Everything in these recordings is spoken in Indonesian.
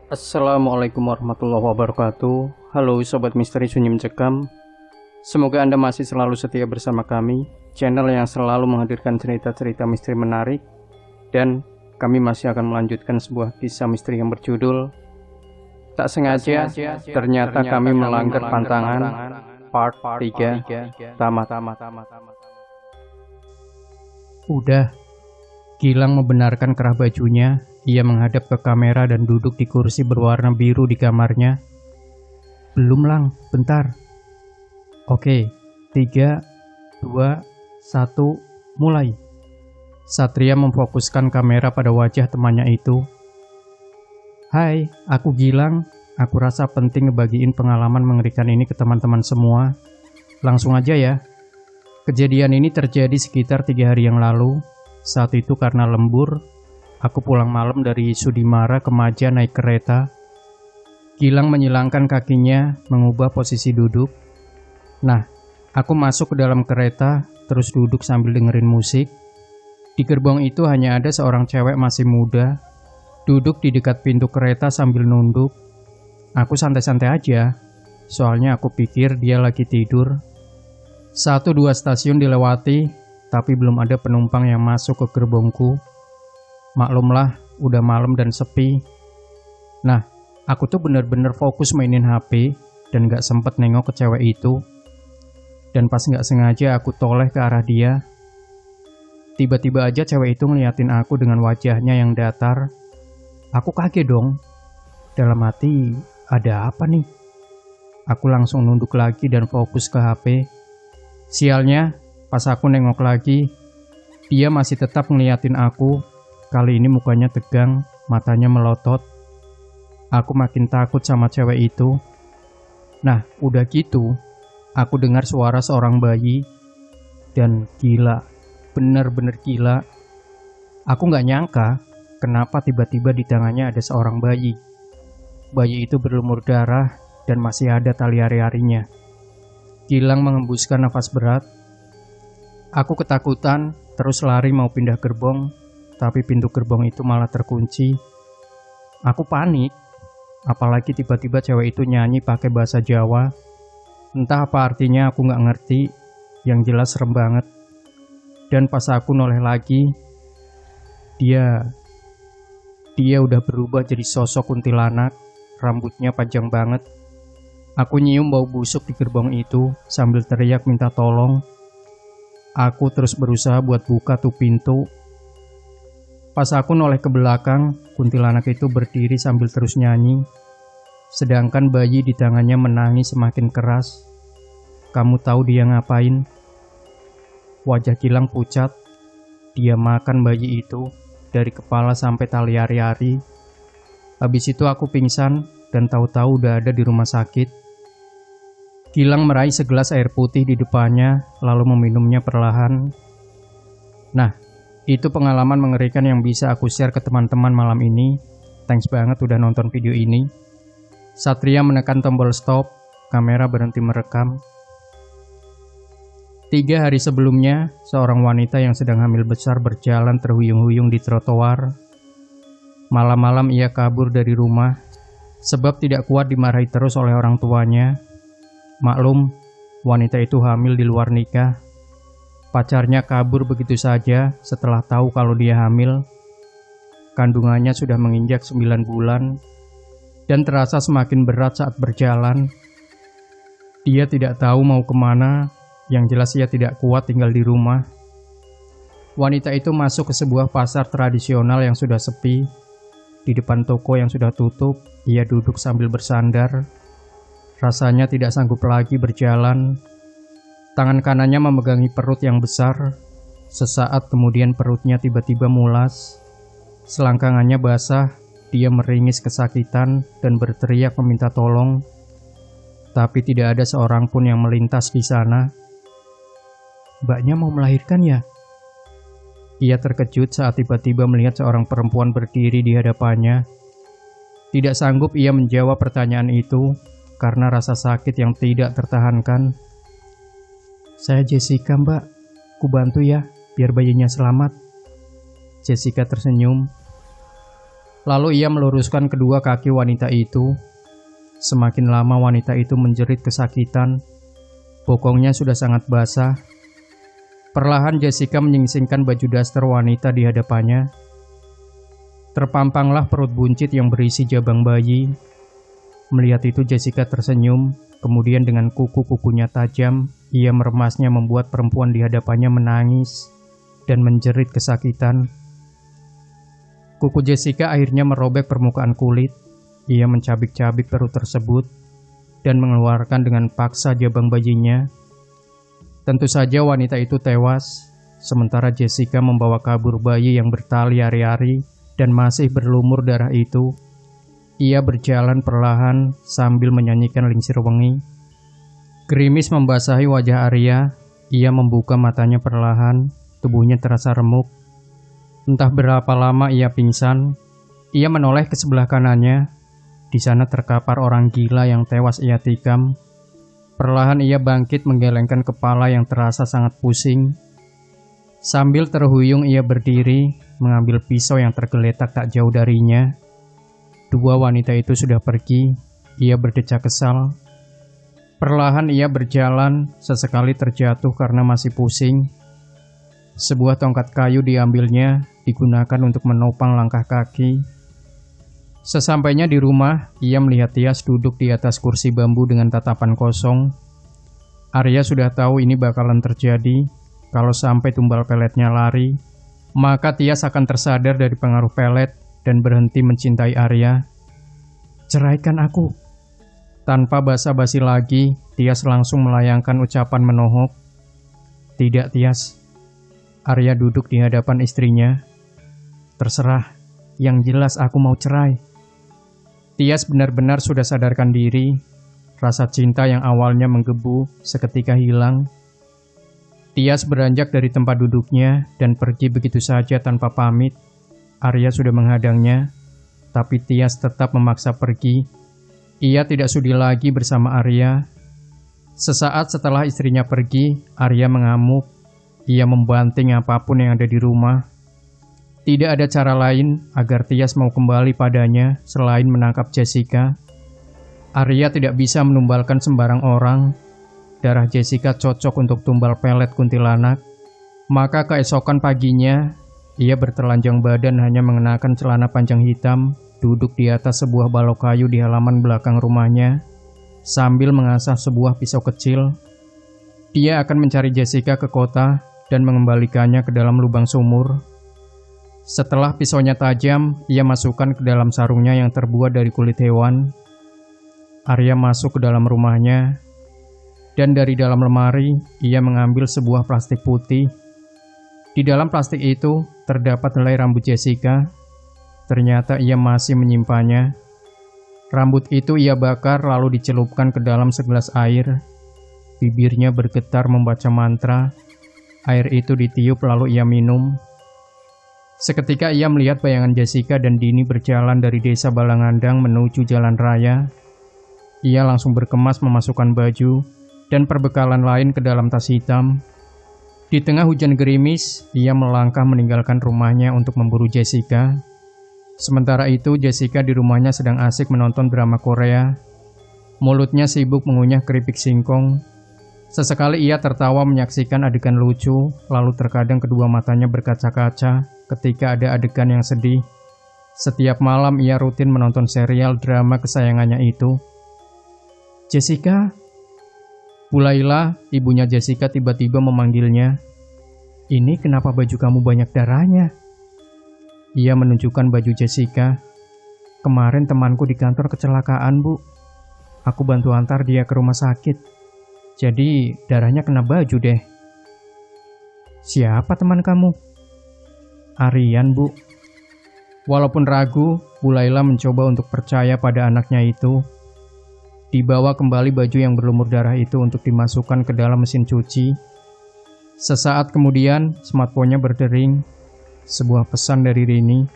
Assalamualaikum warahmatullahi wabarakatuh. Halo Sobat Misteri Sunyi Mencekam. Semoga Anda masih selalu setia bersama kami, channel yang selalu menghadirkan cerita-cerita misteri menarik. Dan kami masih akan melanjutkan sebuah kisah misteri yang berjudul Tak Sengaja Ternyata Kami Melanggar Pantangan Part 3 Tamat. Udah, Gilang membenarkan kerah bajunya. Ia menghadap ke kamera dan duduk di kursi berwarna biru di kamarnya. Belum Lang, bentar. Oke, 3, 2, 1, mulai. Satria memfokuskan kamera pada wajah temannya itu. Hai, aku Gilang. Aku rasa penting ngebagiin pengalaman mengerikan ini ke teman-teman semua. Langsung aja ya. Kejadian ini terjadi sekitar 3 hari yang lalu. Saat itu karena lembur, aku pulang malam dari Sudimara ke Maja naik kereta. Gilang menyilangkan kakinya, mengubah posisi duduk. Nah, aku masuk ke dalam kereta, terus duduk sambil dengerin musik. Di gerbong itu hanya ada seorang cewek masih muda, duduk di dekat pintu kereta sambil nunduk. Aku santai-santai aja, soalnya aku pikir dia lagi tidur. 1-2 stasiun dilewati, tapi belum ada penumpang yang masuk ke gerbongku. Maklumlah, udah malam dan sepi. Nah, aku tuh bener-bener fokus mainin HP dan gak sempet nengok ke cewek itu. Dan pas gak sengaja aku toleh ke arah dia. Tiba-tiba aja cewek itu ngeliatin aku dengan wajahnya yang datar. Aku kaget dong. Dalam hati, ada apa nih? Aku langsung nunduk lagi dan fokus ke HP. Sialnya, pas aku nengok lagi, dia masih tetap ngeliatin aku. Kali ini mukanya tegang, matanya melotot. Aku makin takut sama cewek itu. Nah, udah gitu, aku dengar suara seorang bayi. Dan gila, bener-bener gila. Aku gak nyangka, kenapa tiba-tiba di tangannya ada seorang bayi. Bayi itu berlumur darah dan masih ada tali ari-arinya. Gilang mengembuskan nafas berat. Aku ketakutan, terus lari mau pindah gerbong. Tapi pintu gerbong itu malah terkunci. Aku panik, apalagi tiba-tiba cewek itu nyanyi pakai bahasa Jawa. Entah apa artinya, aku gak ngerti. Yang jelas serem banget. Dan pas aku noleh lagi, dia udah berubah jadi sosok kuntilanak. Rambutnya panjang banget. Aku nyium bau busuk di gerbong itu sambil teriak minta tolong. Aku terus berusaha buat buka tuh pintu. Pas aku noleh ke belakang, kuntilanak itu berdiri sambil terus nyanyi. Sedangkan bayi di tangannya menangis semakin keras. Kamu tahu dia ngapain? Wajah Gilang pucat. Dia makan bayi itu dari kepala sampai tali ari-ari. Habis itu aku pingsan dan tahu-tahu udah ada di rumah sakit. Gilang meraih segelas air putih di depannya lalu meminumnya perlahan. Nah, itu pengalaman mengerikan yang bisa aku share ke teman-teman malam ini. Thanks banget udah nonton video ini. Satria menekan tombol stop, kamera berhenti merekam. 3 hari sebelumnya, seorang wanita yang sedang hamil besar berjalan terhuyung-huyung di trotoar. Malam-malam ia kabur dari rumah, sebab tidak kuat dimarahi terus oleh orang tuanya. Maklum, wanita itu hamil di luar nikah. Pacarnya kabur begitu saja setelah tahu kalau dia hamil. Kandungannya sudah menginjak 9 bulan dan terasa semakin berat saat berjalan. Dia tidak tahu mau kemana, yang jelas ia tidak kuat tinggal di rumah. Wanita itu masuk ke sebuah pasar tradisional yang sudah sepi. Di depan toko yang sudah tutup, ia duduk sambil bersandar. Rasanya tidak sanggup lagi berjalan. Tangan kanannya memegangi perut yang besar. Sesaat kemudian perutnya tiba-tiba mulas. Selangkangannya basah. Dia meringis kesakitan dan berteriak meminta tolong. Tapi tidak ada seorang pun yang melintas di sana. Mbaknya mau melahirkan ya? Ia terkejut saat tiba-tiba melihat seorang perempuan berdiri di hadapannya. Tidak sanggup ia menjawab pertanyaan itu karena rasa sakit yang tidak tertahankan. Saya Jessica mbak, ku bantu ya, biar bayinya selamat. Jessica tersenyum. Lalu ia meluruskan kedua kaki wanita itu. Semakin lama wanita itu menjerit kesakitan. Bokongnya sudah sangat basah. Perlahan Jessica menyingsingkan baju daster wanita di hadapannya. Terpampanglah perut buncit yang berisi jabang bayi. Melihat itu Jessica tersenyum, kemudian dengan kuku-kukunya tajam, ia meremasnya membuat perempuan di hadapannya menangis dan menjerit kesakitan. Kuku Jessica akhirnya merobek permukaan kulit. Ia mencabik-cabik perut tersebut dan mengeluarkan dengan paksa jabang bayinya. Tentu saja wanita itu tewas, sementara Jessica membawa kabur bayi yang bertali ari-ari dan masih berlumur darah itu. Ia berjalan perlahan sambil menyanyikan lingsir wengi. Gerimis membasahi wajah Arya. Ia membuka matanya perlahan, tubuhnya terasa remuk. Entah berapa lama ia pingsan. Ia menoleh ke sebelah kanannya. Di sana terkapar orang gila yang tewas ia tikam. Perlahan ia bangkit menggelengkan kepala yang terasa sangat pusing. Sambil terhuyung ia berdiri, mengambil pisau yang tergeletak tak jauh darinya. Dua wanita itu sudah pergi. Ia berdecak kesal. Perlahan ia berjalan, sesekali terjatuh karena masih pusing. Sebuah tongkat kayu diambilnya, digunakan untuk menopang langkah kaki. Sesampainya di rumah, ia melihat Tias duduk di atas kursi bambu dengan tatapan kosong. Arya sudah tahu ini bakalan terjadi. Kalau sampai tumbal peletnya lari, maka Tias akan tersadar dari pengaruh pelet dan berhenti mencintai Arya. "Ceraikan aku." Tanpa basa-basi lagi, Tias langsung melayangkan ucapan menohok. "Tidak, Tias." Arya duduk di hadapan istrinya. "Terserah, yang jelas aku mau cerai." Tias benar-benar sudah sadarkan diri. Rasa cinta yang awalnya menggebu seketika hilang. Tias beranjak dari tempat duduknya dan pergi begitu saja tanpa pamit. Arya sudah menghadangnya, tapi Tias tetap memaksa pergi. Ia tidak sudi lagi bersama Arya. Sesaat setelah istrinya pergi, Arya mengamuk. Ia membanting apapun yang ada di rumah. Tidak ada cara lain agar Tias mau kembali padanya selain menangkap Jessica. Arya tidak bisa menumbalkan sembarang orang. Darah Jessica cocok untuk tumbal pelet kuntilanak. Maka keesokan paginya, ia bertelanjang badan hanya mengenakan celana panjang hitam, duduk di atas sebuah balok kayu di halaman belakang rumahnya, sambil mengasah sebuah pisau kecil. Dia akan mencari Jessica ke kota dan mengembalikannya ke dalam lubang sumur. Setelah pisaunya tajam, ia masukkan ke dalam sarungnya yang terbuat dari kulit hewan. Arya masuk ke dalam rumahnya, dan dari dalam lemari, ia mengambil sebuah plastik putih. Di dalam plastik itu, terdapat helai rambut Jessica. Ternyata ia masih menyimpannya. Rambut itu ia bakar lalu dicelupkan ke dalam segelas air. Bibirnya bergetar membaca mantra. Air itu ditiup lalu ia minum. Seketika ia melihat bayangan Jessica dan Dini berjalan dari desa Balangandang menuju jalan raya. Ia langsung berkemas memasukkan baju dan perbekalan lain ke dalam tas hitam. Di tengah hujan gerimis, ia melangkah meninggalkan rumahnya untuk memburu Jessica. Sementara itu, Jessica di rumahnya sedang asik menonton drama Korea. Mulutnya sibuk mengunyah keripik singkong. Sesekali ia tertawa menyaksikan adegan lucu, lalu terkadang kedua matanya berkaca-kaca ketika ada adegan yang sedih. Setiap malam ia rutin menonton serial drama kesayangannya itu. "Jessica?" Bu Laila, ibunya Jessica tiba-tiba memanggilnya. "Ini kenapa baju kamu banyak darahnya?" Ia menunjukkan baju Jessica. "Kemarin temanku di kantor kecelakaan, Bu. Aku bantu antar dia ke rumah sakit. Jadi darahnya kena baju deh." "Siapa teman kamu?" "Aryan, Bu." Walaupun ragu, Bu Laila mencoba untuk percaya pada anaknya itu. Dibawa kembali baju yang berlumur darah itu untuk dimasukkan ke dalam mesin cuci. Sesaat kemudian, smartphone-nya berdering. Sebuah pesan dari Rini.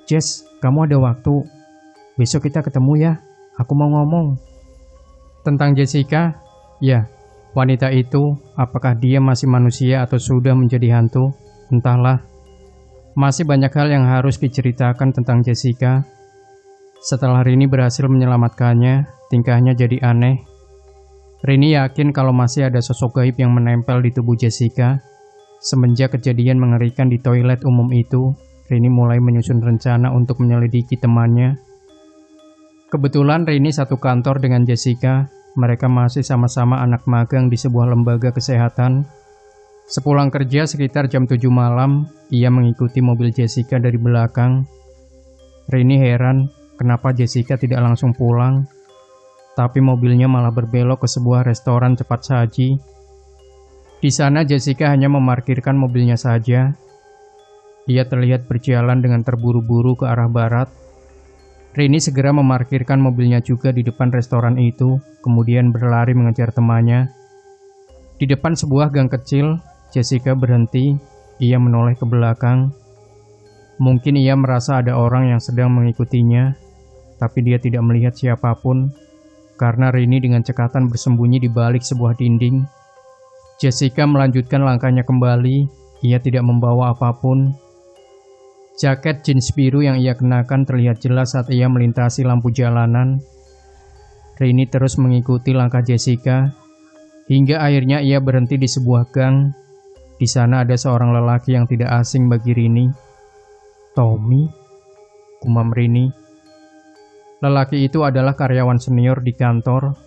"Jess, kamu ada waktu? Besok kita ketemu ya. Aku mau ngomong." Tentang Jessica? Ya, wanita itu, apakah dia masih manusia atau sudah menjadi hantu? Entahlah. Masih banyak hal yang harus diceritakan tentang Jessica. Setelah Rini berhasil menyelamatkannya, tingkahnya jadi aneh. Rini yakin kalau masih ada sosok gaib yang menempel di tubuh Jessica. Semenjak kejadian mengerikan di toilet umum itu, Rini mulai menyusun rencana untuk menyelidiki temannya. Kebetulan Rini satu kantor dengan Jessica. Mereka masih sama-sama anak magang di sebuah lembaga kesehatan. Sepulang kerja sekitar jam 7 malam, ia mengikuti mobil Jessica dari belakang. Rini heran kenapa Jessica tidak langsung pulang, tapi mobilnya malah berbelok ke sebuah restoran cepat saji. Di sana Jessica hanya memarkirkan mobilnya saja. Ia terlihat berjalan dengan terburu-buru ke arah barat. Rini segera memarkirkan mobilnya juga di depan restoran itu, kemudian berlari mengejar temannya. Di depan sebuah gang kecil, Jessica berhenti. Ia menoleh ke belakang. Mungkin ia merasa ada orang yang sedang mengikutinya, tapi dia tidak melihat siapapun, karena Rini dengan cekatan bersembunyi di balik sebuah dinding. Jessica melanjutkan langkahnya kembali. Ia tidak membawa apapun. Jaket jeans biru yang ia kenakan terlihat jelas saat ia melintasi lampu jalanan. Rini terus mengikuti langkah Jessica, hingga akhirnya ia berhenti di sebuah gang. Di sana ada seorang lelaki yang tidak asing bagi Rini. Tommy, gumam Rini. Lelaki itu adalah karyawan senior di kantor.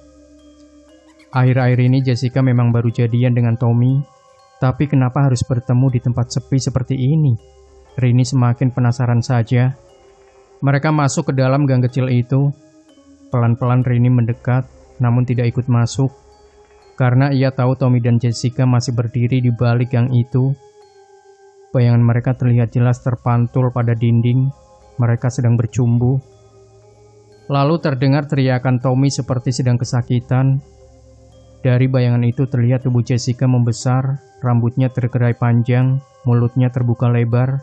Akhir-akhir ini Jessica memang baru jadian dengan Tommy, tapi kenapa harus bertemu di tempat sepi seperti ini? Rini semakin penasaran saja. Mereka masuk ke dalam gang kecil itu. Pelan-pelan Rini mendekat, namun tidak ikut masuk. Karena ia tahu Tommy dan Jessica masih berdiri di balik gang itu. Bayangan mereka terlihat jelas terpantul pada dinding. Mereka sedang bercumbu. Lalu terdengar teriakan Tommy seperti sedang kesakitan. Dari bayangan itu terlihat tubuh Jessica membesar, rambutnya tergerai panjang, mulutnya terbuka lebar,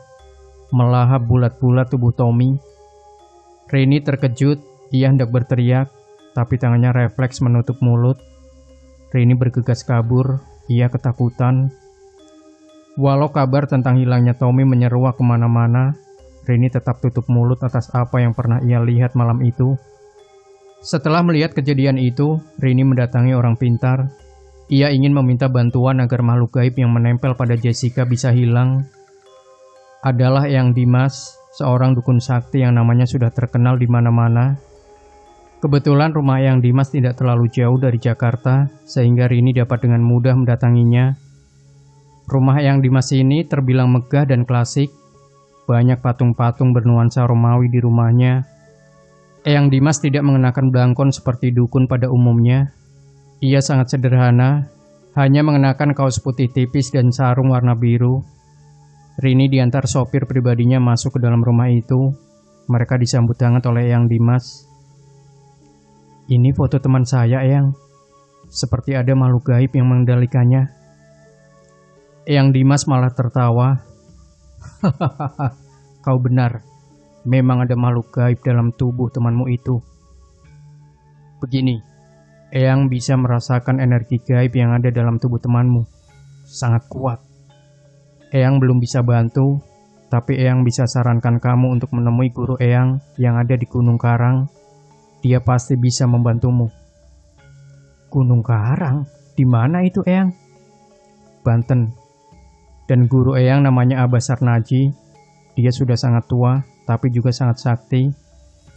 melahap bulat-bulat tubuh Tommy. Rini terkejut, ia hendak berteriak, tapi tangannya refleks menutup mulut. Rini bergegas kabur, ia ketakutan. Walau kabar tentang hilangnya Tommy menyeruak kemana-mana, Rini tetap tutup mulut atas apa yang pernah ia lihat malam itu. Setelah melihat kejadian itu, Rini mendatangi orang pintar. Ia ingin meminta bantuan agar makhluk gaib yang menempel pada Jessica bisa hilang. Adalah Eyang Dimas, seorang dukun sakti yang namanya sudah terkenal di mana-mana. Kebetulan rumah Eyang Dimas tidak terlalu jauh dari Jakarta, sehingga Rini dapat dengan mudah mendatanginya. Rumah Eyang Dimas ini terbilang megah dan klasik. Banyak patung-patung bernuansa Romawi di rumahnya. Eyang Dimas tidak mengenakan blangkon seperti dukun pada umumnya. Ia sangat sederhana, hanya mengenakan kaos putih tipis dan sarung warna biru. Rini diantar sopir pribadinya masuk ke dalam rumah itu. Mereka disambut hangat oleh Eyang Dimas. Ini foto teman saya, Eyang. Seperti ada makhluk gaib yang mengendalikannya. Eyang Dimas malah tertawa. Hahaha, kau benar. Memang ada makhluk gaib dalam tubuh temanmu itu. Begini, Eyang bisa merasakan energi gaib yang ada dalam tubuh temanmu. Sangat kuat. Eyang belum bisa bantu, tapi Eyang bisa sarankan kamu untuk menemui guru Eyang yang ada di Gunung Karang. Dia pasti bisa membantumu. Gunung Karang? Di mana itu, Eyang? Banten. Dan guru Eyang namanya Abah Sarnaji. Dia sudah sangat tua, tapi juga sangat sakti.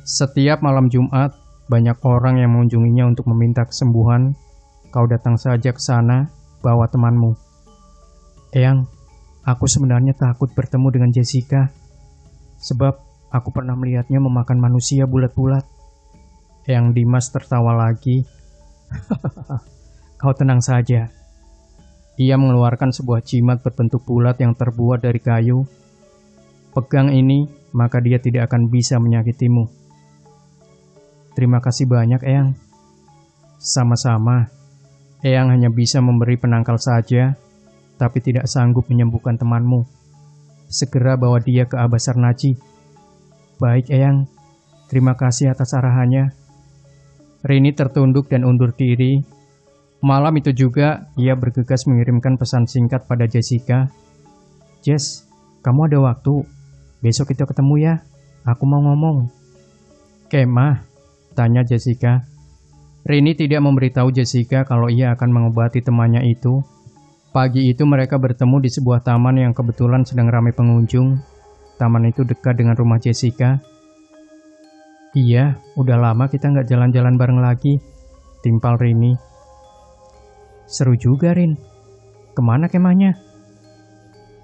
Setiap malam Jumat, banyak orang yang mengunjunginya untuk meminta kesembuhan. Kau datang saja ke sana, bawa temanmu. Eyang, aku sebenarnya takut bertemu dengan Jessica. Sebab aku pernah melihatnya memakan manusia bulat-bulat. Eyang Dimas tertawa lagi. Kau tenang saja. Ia mengeluarkan sebuah jimat berbentuk bulat yang terbuat dari kayu. Pegang ini, maka dia tidak akan bisa menyakitimu. Terima kasih banyak, Eyang. Sama-sama. Eyang hanya bisa memberi penangkal saja, tapi tidak sanggup menyembuhkan temanmu. Segera bawa dia ke Abah Sarnaji. Baik, Eyang. Terima kasih atas arahannya. Rini tertunduk dan undur diri. Malam itu juga, ia bergegas mengirimkan pesan singkat pada Jessica. Jess, kamu ada waktu? Besok kita ketemu ya. Aku mau ngomong. Kemah? Tanya Jessica. Rini tidak memberitahu Jessica kalau ia akan mengobati temannya itu. Pagi itu mereka bertemu di sebuah taman yang kebetulan sedang ramai pengunjung. Taman itu dekat dengan rumah Jessica. Iya, udah lama kita nggak jalan-jalan bareng lagi, timpal Rini. Seru juga, Rin. Kemana kemahnya?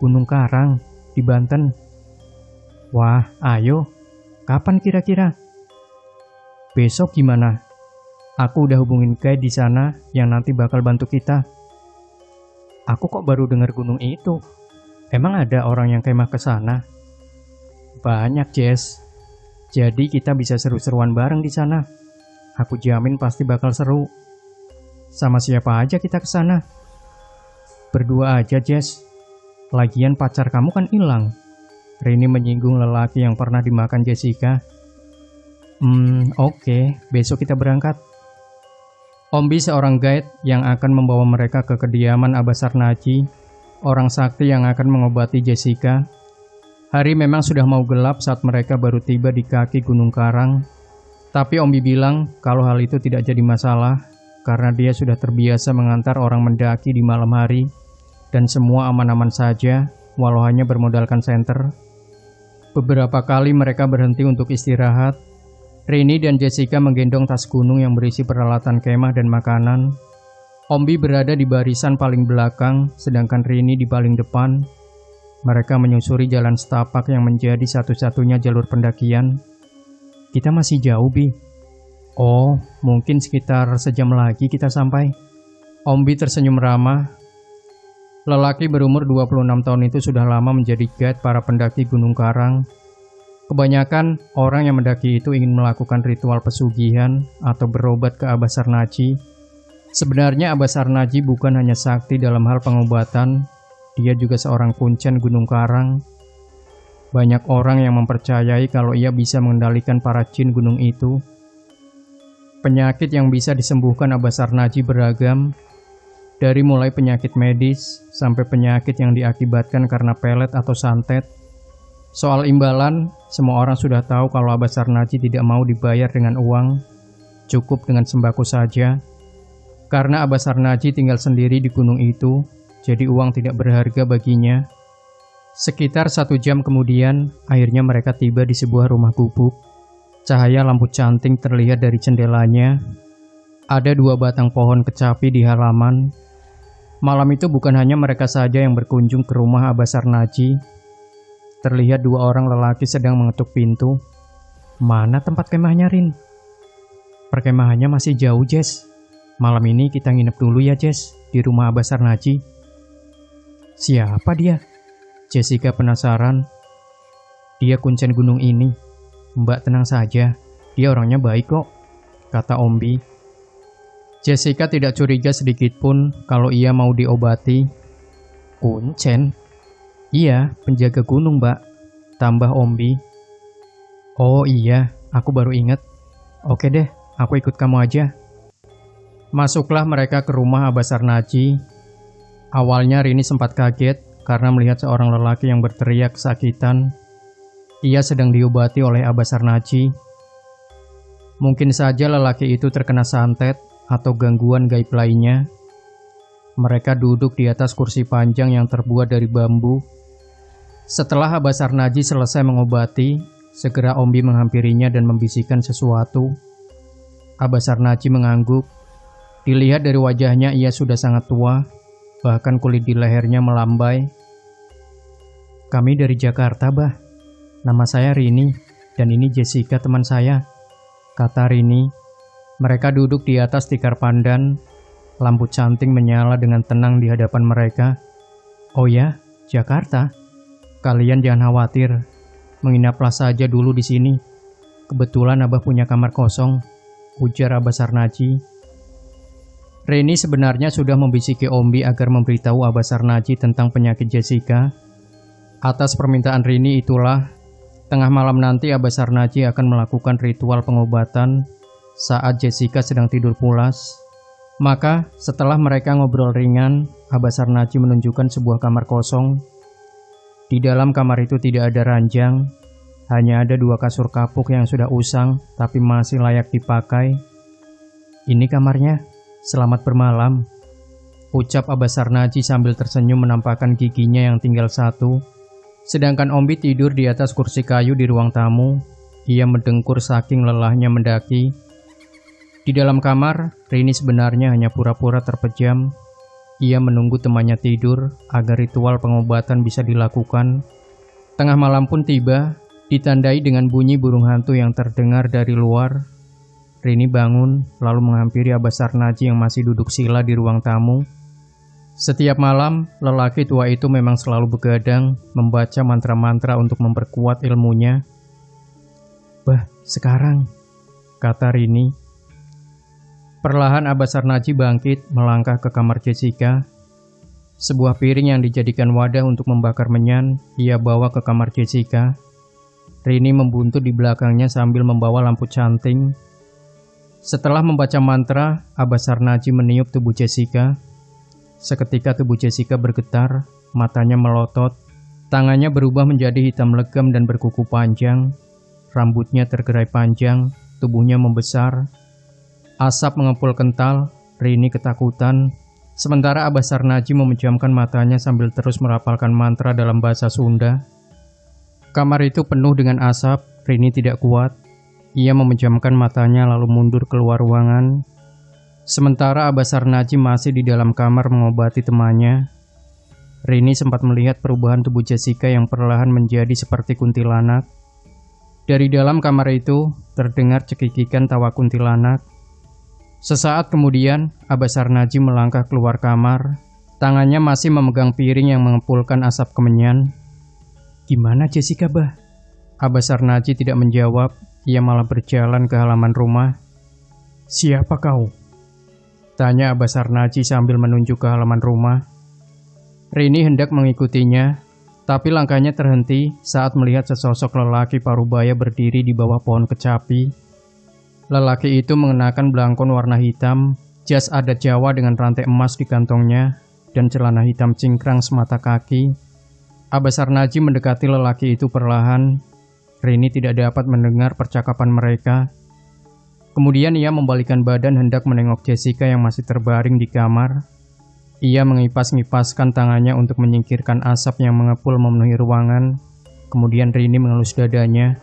Gunung Karang, di Banten. Wah, ayo. Kapan kira-kira? Besok gimana? Aku udah hubungin guide di sana yang nanti bakal bantu kita. Aku kok baru dengar gunung itu. Emang ada orang yang kemah ke sana? Banyak, Jess. Jadi kita bisa seru-seruan bareng di sana. Aku jamin pasti bakal seru. Sama siapa aja kita ke sana? Berdua aja, Jess. Lagian pacar kamu kan hilang. Rini menyinggung lelaki yang pernah dimakan Jessica. Oke, besok kita berangkat. Ombi seorang guide yang akan membawa mereka ke kediaman Abah Sarnaji, orang sakti yang akan mengobati Jessica. Hari memang sudah mau gelap saat mereka baru tiba di kaki Gunung Karang. Tapi Ombi bilang kalau hal itu tidak jadi masalah karena dia sudah terbiasa mengantar orang mendaki di malam hari dan semua aman-aman saja walau hanya bermodalkan senter. Beberapa kali mereka berhenti untuk istirahat. Rini dan Jessica menggendong tas gunung yang berisi peralatan kemah dan makanan. Ombi berada di barisan paling belakang, sedangkan Rini di paling depan. Mereka menyusuri jalan setapak yang menjadi satu-satunya jalur pendakian. Kita masih jauh, Bi. Oh, mungkin sekitar sejam lagi kita sampai. Ombi tersenyum ramah. Lelaki berumur 26 tahun itu sudah lama menjadi guide para pendaki Gunung Karang. Kebanyakan orang yang mendaki itu ingin melakukan ritual pesugihan atau berobat ke Abah Sarnaji. Sebenarnya Abah Sarnaji bukan hanya sakti dalam hal pengobatan, dia juga seorang kuncen Gunung Karang. Banyak orang yang mempercayai kalau ia bisa mengendalikan para jin gunung itu. Penyakit yang bisa disembuhkan Abah Sarnaji beragam, dari mulai penyakit medis sampai penyakit yang diakibatkan karena pelet atau santet. Soal imbalan, semua orang sudah tahu kalau Abah Sarnaji tidak mau dibayar dengan uang, cukup dengan sembako saja. Karena Abah Sarnaji tinggal sendiri di gunung itu, jadi uang tidak berharga baginya. Sekitar 1 jam kemudian, akhirnya mereka tiba di sebuah rumah gubuk. Cahaya lampu canting terlihat dari jendelanya. Ada 2 batang pohon kecapi di halaman. Malam itu bukan hanya mereka saja yang berkunjung ke rumah Abah Sarnaji. Terlihat 2 orang lelaki sedang mengetuk pintu. Mana tempat kemahnya, Rin? Perkemahannya masih jauh, Jess. Malam ini kita nginep dulu ya, Jess, di rumah Abah Sarnaji. Siapa dia? Jessica penasaran. Dia kuncen gunung ini. Mbak tenang saja, dia orangnya baik kok, kata Ombi. Jessica tidak curiga sedikit pun kalau ia mau diobati. Kuncen? Iya, penjaga gunung, Mbak, tambah Ombi. Oh iya, aku baru ingat. Oke deh, aku ikut kamu aja. Masuklah mereka ke rumah Abah Sarnaji. Awalnya Rini sempat kaget karena melihat seorang lelaki yang berteriak kesakitan. Ia sedang diobati oleh Abah Sarnaji. Mungkin saja lelaki itu terkena santet atau gangguan gaib lainnya. Mereka duduk di atas kursi panjang yang terbuat dari bambu. Setelah Abah Sarnaji selesai mengobati, segera Ombi menghampirinya dan membisikkan sesuatu. Abah Sarnaji mengangguk. Dilihat dari wajahnya ia sudah sangat tua, bahkan kulit di lehernya melambai. Kami dari Jakarta, Bah. Nama saya Rini, dan ini Jessica teman saya, kata Rini. Mereka duduk di atas tikar pandan. Lampu canting menyala dengan tenang di hadapan mereka. Oh ya, Jakarta? Kalian jangan khawatir, menginaplah saja dulu di sini. Kebetulan Abah punya kamar kosong, ujar Abah Sarnaji. Rini sebenarnya sudah membisiki Ombi agar memberitahu Abah Sarnaji tentang penyakit Jessica. Atas permintaan Rini itulah, tengah malam nanti Abah Sarnaji akan melakukan ritual pengobatan saat Jessica sedang tidur pulas. Maka setelah mereka ngobrol ringan, Abah Sarnaji menunjukkan sebuah kamar kosong. Di dalam kamar itu tidak ada ranjang, hanya ada 2 kasur kapuk yang sudah usang tapi masih layak dipakai. "Ini kamarnya, selamat bermalam," ucap Abah Sarnaji sambil tersenyum menampakkan giginya yang tinggal 1. Sedangkan Ombi tidur di atas kursi kayu di ruang tamu. Ia mendengkur saking lelahnya mendaki. Di dalam kamar, Rini sebenarnya hanya pura-pura terpejam. Ia menunggu temannya tidur agar ritual pengobatan bisa dilakukan. Tengah malam pun tiba, ditandai dengan bunyi burung hantu yang terdengar dari luar. Rini bangun, lalu menghampiri Abah Sarnaji yang masih duduk sila di ruang tamu. Setiap malam, lelaki tua itu memang selalu begadang, membaca mantra-mantra untuk memperkuat ilmunya. "Bah, sekarang," kata Rini. Perlahan Abah Sarnaji bangkit, melangkah ke kamar Jessica. Sebuah piring yang dijadikan wadah untuk membakar menyan, ia bawa ke kamar Jessica. Rini membuntut di belakangnya sambil membawa lampu canting. Setelah membaca mantra, Abah Sarnaji meniup tubuh Jessica. Seketika tubuh Jessica bergetar, matanya melotot, tangannya berubah menjadi hitam legam dan berkuku panjang. Rambutnya tergerai panjang, tubuhnya membesar. Asap mengepul kental, Rini ketakutan. Sementara Abah Sarnaji memejamkan matanya sambil terus merapalkan mantra dalam bahasa Sunda. Kamar itu penuh dengan asap, Rini tidak kuat. Ia memejamkan matanya lalu mundur keluar ruangan. Sementara Abah Sarnaji masih di dalam kamar mengobati temannya. Rini sempat melihat perubahan tubuh Jessica yang perlahan menjadi seperti kuntilanak. Dari dalam kamar itu terdengar cekikikan tawa kuntilanak. Sesaat kemudian, Abah Sarnaji melangkah keluar kamar. Tangannya masih memegang piring yang mengepulkan asap kemenyan. "Gimana Jessica, Bah?" Abah Sarnaji tidak menjawab, ia malah berjalan ke halaman rumah. "Siapa kau?" tanya Abah Sarnaji sambil menunjuk ke halaman rumah. Rini hendak mengikutinya, tapi langkahnya terhenti saat melihat sesosok lelaki parubaya berdiri di bawah pohon kecapi. Lelaki itu mengenakan belangkon warna hitam, jas adat Jawa dengan rantai emas di kantongnya, dan celana hitam cingkrang semata kaki. Abah Sarnaji mendekati lelaki itu perlahan. Rini tidak dapat mendengar percakapan mereka. Kemudian ia membalikkan badan hendak menengok Jessica yang masih terbaring di kamar. Ia mengipas-ngipaskan tangannya untuk menyingkirkan asap yang mengepul memenuhi ruangan. Kemudian Rini mengelus dadanya.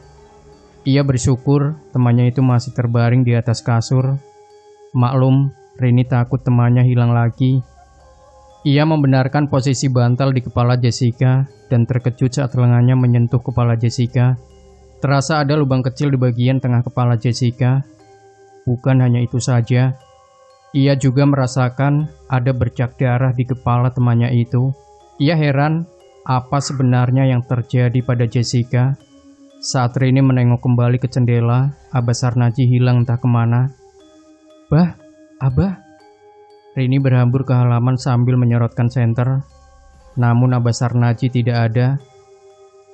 Ia bersyukur temannya itu masih terbaring di atas kasur. Maklum, Rini takut temannya hilang lagi. Ia membenarkan posisi bantal di kepala Jessica dan terkejut saat lengannya menyentuh kepala Jessica. Terasa ada lubang kecil di bagian tengah kepala Jessica. Bukan hanya itu saja, ia juga merasakan ada bercak darah di kepala temannya itu. Ia heran apa sebenarnya yang terjadi pada Jessica. Saat Rini menengok kembali ke jendela, Abah Sarnaji hilang entah kemana. "Bah, Abah." Rini berhambur ke halaman sambil menyorotkan senter. Namun Abah Sarnaji tidak ada.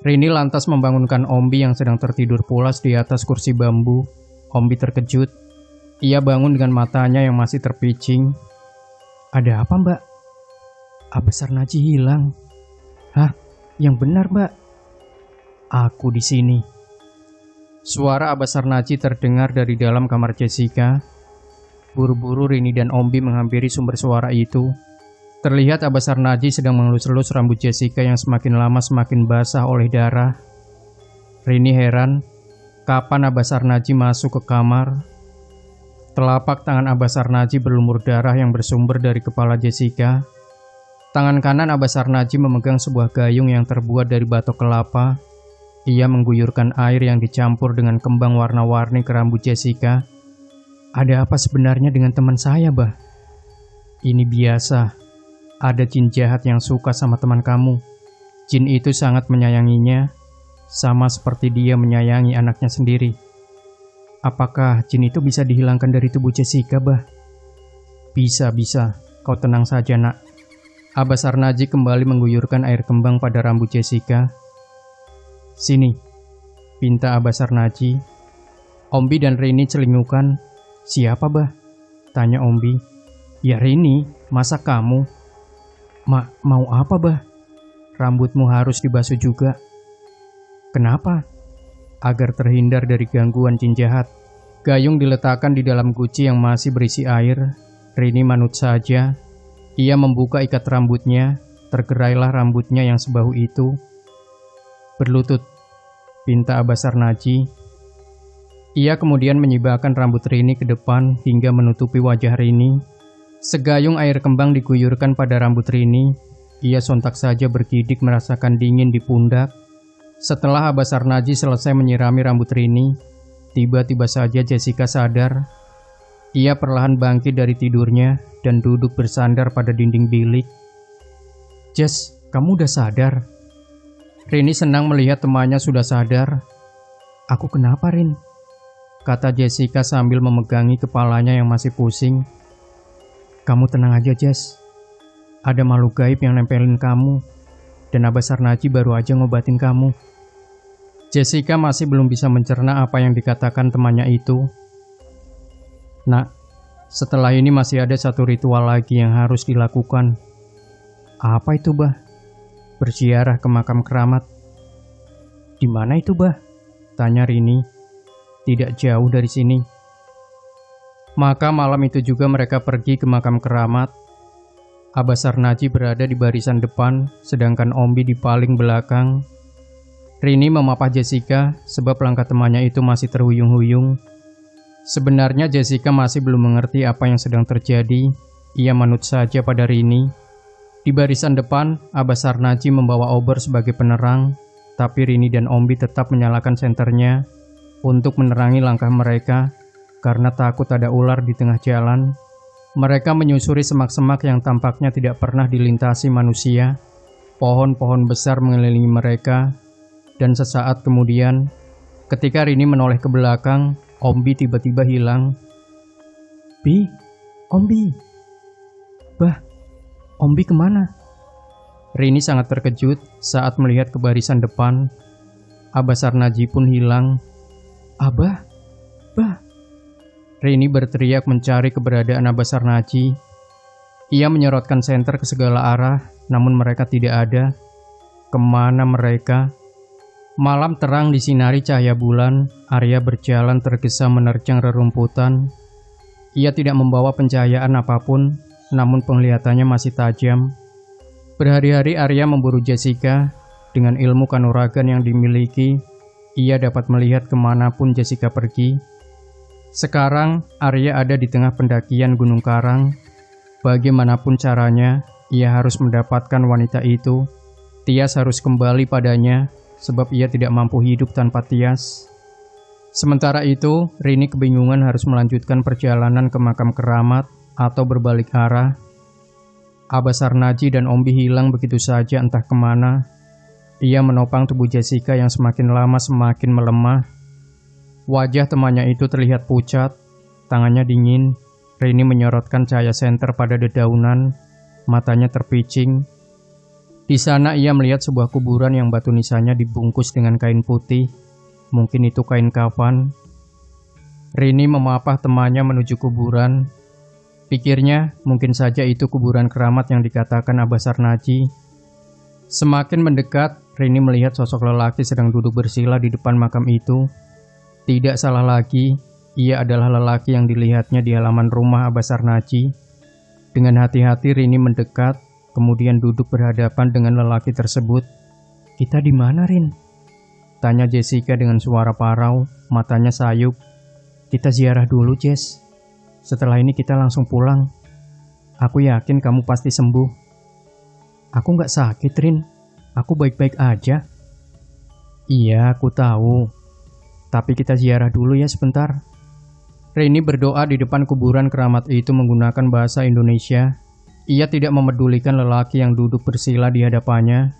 Rini lantas membangunkan Ombi yang sedang tertidur pulas di atas kursi bambu. Ombi terkejut. Ia bangun dengan matanya yang masih terpicing. "Ada apa, Mbak?" "Abah Sarnaji hilang." "Hah? Yang benar, Mbak?" "Aku di sini." Suara Abah Sarnaji terdengar dari dalam kamar Jessica. Buru-buru Rini dan Ombi menghampiri sumber suara itu. Terlihat Abah Sarnaji sedang mengelus-elus rambut Jessica yang semakin lama semakin basah oleh darah. Rini heran, kapan Abah Sarnaji masuk ke kamar? Telapak tangan Abah Sarnaji berlumur darah yang bersumber dari kepala Jessica. Tangan kanan Abah Sarnaji memegang sebuah gayung yang terbuat dari batok kelapa. Ia mengguyurkan air yang dicampur dengan kembang warna-warni ke rambut Jessica. "Ada apa sebenarnya dengan teman saya, Bah?" "Ini biasa. Ada jin jahat yang suka sama teman kamu. Jin itu sangat menyayanginya, sama seperti dia menyayangi anaknya sendiri." "Apakah jin itu bisa dihilangkan dari tubuh Jessica, Bah?" Bisa. Kau tenang saja, nak." Abah Sarnaji kembali mengguyurkan air kembang pada rambut Jessica. "Sini," pinta Abah Sarnaji. Ombi dan Rini celingukan. "Siapa, Bah?" tanya Ombi. "Ya Rini, masa kamu?" Mau apa, Bah?" rambutmu harus dibasuh juga. Kenapa? Agar terhindar dari gangguan jin jahat. Gayung diletakkan di dalam guci yang masih berisi air. Rini manut saja. Ia membuka ikat rambutnya. Tergerailah rambutnya yang sebahu itu. Berlutut, pinta Abah Sarnaji. Ia kemudian menyibakkan rambut Rini ke depan hingga menutupi wajah Rini. Segayung air kembang diguyurkan pada rambut Rini. Ia sontak saja bergidik merasakan dingin di pundak. Setelah Abah Sarnaji selesai menyirami rambut Rini, tiba-tiba saja Jessica sadar. Ia perlahan bangkit dari tidurnya dan duduk bersandar pada dinding bilik. "Jess, kamu udah sadar?" Rini senang melihat temannya sudah sadar. "Aku kenapa, Rin?" kata Jessica sambil memegangi kepalanya yang masih pusing. "Kamu tenang aja, Jess. Ada makhluk gaib yang nempelin kamu, dan Abah Sarnaji baru aja ngobatin kamu." Jessica masih belum bisa mencerna apa yang dikatakan temannya itu. "Nak, setelah ini masih ada satu ritual lagi yang harus dilakukan." "Apa itu, Bah?" "Berziarah ke makam keramat." "Di mana itu, Bah?" tanya Rini. "Tidak jauh dari sini." Maka malam itu juga mereka pergi ke makam keramat. Abah Sarnaji berada di barisan depan, sedangkan Ombi di paling belakang. Rini memapah Jessica sebab langkah temannya itu masih terhuyung-huyung. Sebenarnya Jessica masih belum mengerti apa yang sedang terjadi. Ia manut saja pada Rini. Di barisan depan, Abah Sarnaji membawa obor sebagai penerang, tapi Rini dan Ombi tetap menyalakan senternya untuk menerangi langkah mereka karena takut ada ular di tengah jalan. Mereka menyusuri semak-semak yang tampaknya tidak pernah dilintasi manusia. Pohon-pohon besar mengelilingi mereka. Dan sesaat kemudian, ketika Rini menoleh ke belakang, Ombi tiba-tiba hilang. "Bi, Ombi." "Bah, Ombi kemana?" Rini sangat terkejut saat melihat ke barisan depan. Abah Sarnaji pun hilang. "Abah, Bah." Rini berteriak mencari keberadaan Abah Sarnaji. Ia menyorotkan senter ke segala arah, namun mereka tidak ada. Kemana mereka? Malam terang disinari cahaya bulan. Arya berjalan tergesa menerjang rerumputan. Ia tidak membawa pencahayaan apapun, namun penglihatannya masih tajam. Berhari-hari Arya memburu Jessica. Dengan ilmu kanuragan yang dimiliki, ia dapat melihat kemanapun Jessica pergi. Sekarang Arya ada di tengah pendakian Gunung Karang. Bagaimanapun caranya, ia harus mendapatkan wanita itu. Tias harus kembali padanya, sebab ia tidak mampu hidup tanpa Tias. Sementara itu, Rini kebingungan harus melanjutkan perjalanan ke makam keramat atau berbalik arah. Abah Sarnaji dan Ombi hilang begitu saja entah kemana. Ia menopang tubuh Jessica yang semakin lama semakin melemah. Wajah temannya itu terlihat pucat, tangannya dingin. Rini menyorotkan cahaya senter pada dedaunan, matanya terpicing. Di sana ia melihat sebuah kuburan yang batu nisannya dibungkus dengan kain putih. Mungkin itu kain kafan. Rini memapah temannya menuju kuburan. Pikirnya mungkin saja itu kuburan keramat yang dikatakan Abah Sarnaji. Semakin mendekat, Rini melihat sosok lelaki sedang duduk bersila di depan makam itu. Tidak salah lagi, ia adalah lelaki yang dilihatnya di halaman rumah Abah Sarnaji. Dengan hati-hati Rini mendekat, kemudian duduk berhadapan dengan lelaki tersebut. "Kita di mana, Rin?" tanya Jessica dengan suara parau, matanya sayup. "Kita ziarah dulu, Jess. Setelah ini kita langsung pulang. Aku yakin kamu pasti sembuh." "Aku nggak sakit, Rin. Aku baik-baik aja." "Iya, aku tahu. Tapi kita ziarah dulu ya sebentar." Rini berdoa di depan kuburan keramat itu menggunakan bahasa Indonesia. Ia tidak memedulikan lelaki yang duduk bersila di hadapannya.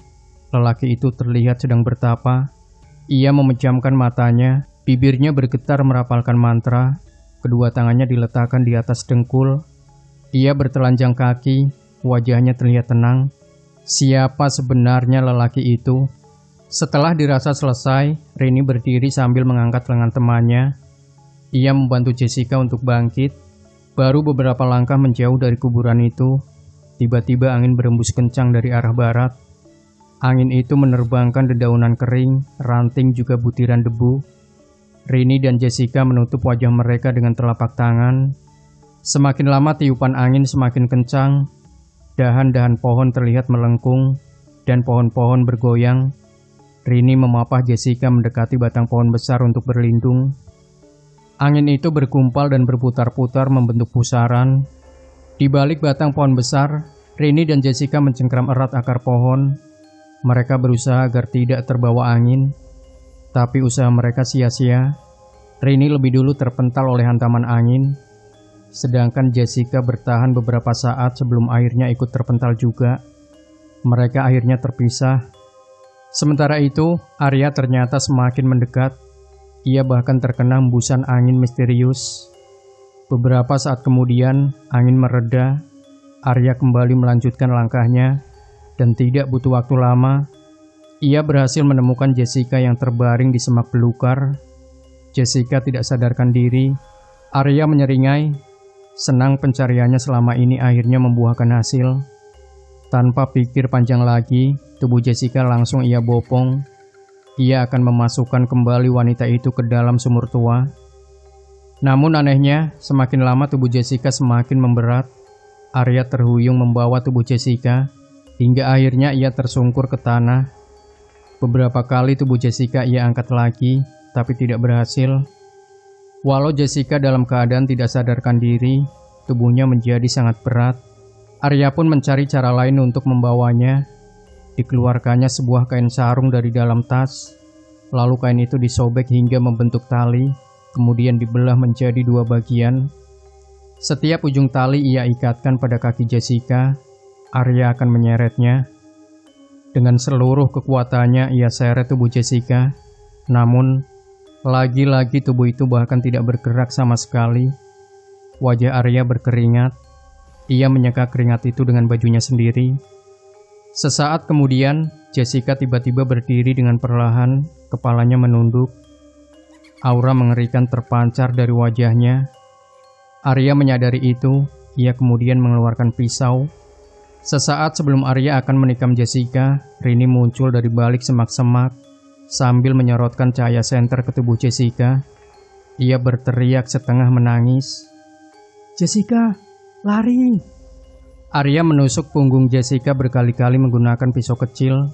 Lelaki itu terlihat sedang bertapa. Ia memejamkan matanya, bibirnya bergetar merapalkan mantra. Kedua tangannya diletakkan di atas dengkul. Ia bertelanjang kaki, wajahnya terlihat tenang. Siapa sebenarnya lelaki itu? Setelah dirasa selesai, Rini berdiri sambil mengangkat lengan temannya. Ia membantu Jessica untuk bangkit. Baru beberapa langkah menjauh dari kuburan itu, tiba-tiba angin berembus kencang dari arah barat. Angin itu menerbangkan dedaunan kering, ranting juga butiran debu. Rini dan Jessica menutup wajah mereka dengan telapak tangan. Semakin lama tiupan angin semakin kencang. Dahan-dahan pohon terlihat melengkung dan pohon-pohon bergoyang. Rini memapah Jessica mendekati batang pohon besar untuk berlindung. Angin itu berkumpal dan berputar-putar membentuk pusaran. Di balik batang pohon besar, Rini dan Jessica mencengkram erat akar pohon. Mereka berusaha agar tidak terbawa angin, tapi usaha mereka sia-sia. Rini lebih dulu terpental oleh hantaman angin, sedangkan Jessica bertahan beberapa saat sebelum akhirnya ikut terpental juga. Mereka akhirnya terpisah. Sementara itu, Arya ternyata semakin mendekat. Ia bahkan terkena hembusan angin misterius. Beberapa saat kemudian, angin mereda. Arya kembali melanjutkan langkahnya, dan tidak butuh waktu lama, ia berhasil menemukan Jessica yang terbaring di semak belukar. Jessica tidak sadarkan diri. Arya menyeringai. Senang pencariannya selama ini akhirnya membuahkan hasil. Tanpa pikir panjang lagi, tubuh Jessica langsung ia bopong. Ia akan memasukkan kembali wanita itu ke dalam sumur tua. Namun anehnya, semakin lama tubuh Jessica semakin memberat. Arya terhuyung membawa tubuh Jessica, hingga akhirnya ia tersungkur ke tanah. Beberapa kali tubuh Jessica ia angkat lagi, tapi tidak berhasil. Walau Jessica dalam keadaan tidak sadarkan diri, tubuhnya menjadi sangat berat. Arya pun mencari cara lain untuk membawanya. Dikeluarkannya sebuah kain sarung dari dalam tas, lalu kain itu disobek hingga membentuk tali, kemudian dibelah menjadi dua bagian. Setiap ujung tali ia ikatkan pada kaki Jessica. Arya akan menyeretnya. Dengan seluruh kekuatannya ia seret tubuh Jessica. Namun, lagi-lagi tubuh itu bahkan tidak bergerak sama sekali. Wajah Arya berkeringat. Ia menyeka keringat itu dengan bajunya sendiri. Sesaat kemudian, Jessica tiba-tiba berdiri dengan perlahan, kepalanya menunduk. Aura mengerikan terpancar dari wajahnya. Arya menyadari itu, ia kemudian mengeluarkan pisau. Sesaat sebelum Arya akan menikam Jessica, Rini muncul dari balik semak-semak sambil menyorotkan cahaya senter ke tubuh Jessica. Ia berteriak setengah menangis. "Jessica, lari!" Arya menusuk punggung Jessica berkali-kali menggunakan pisau kecil.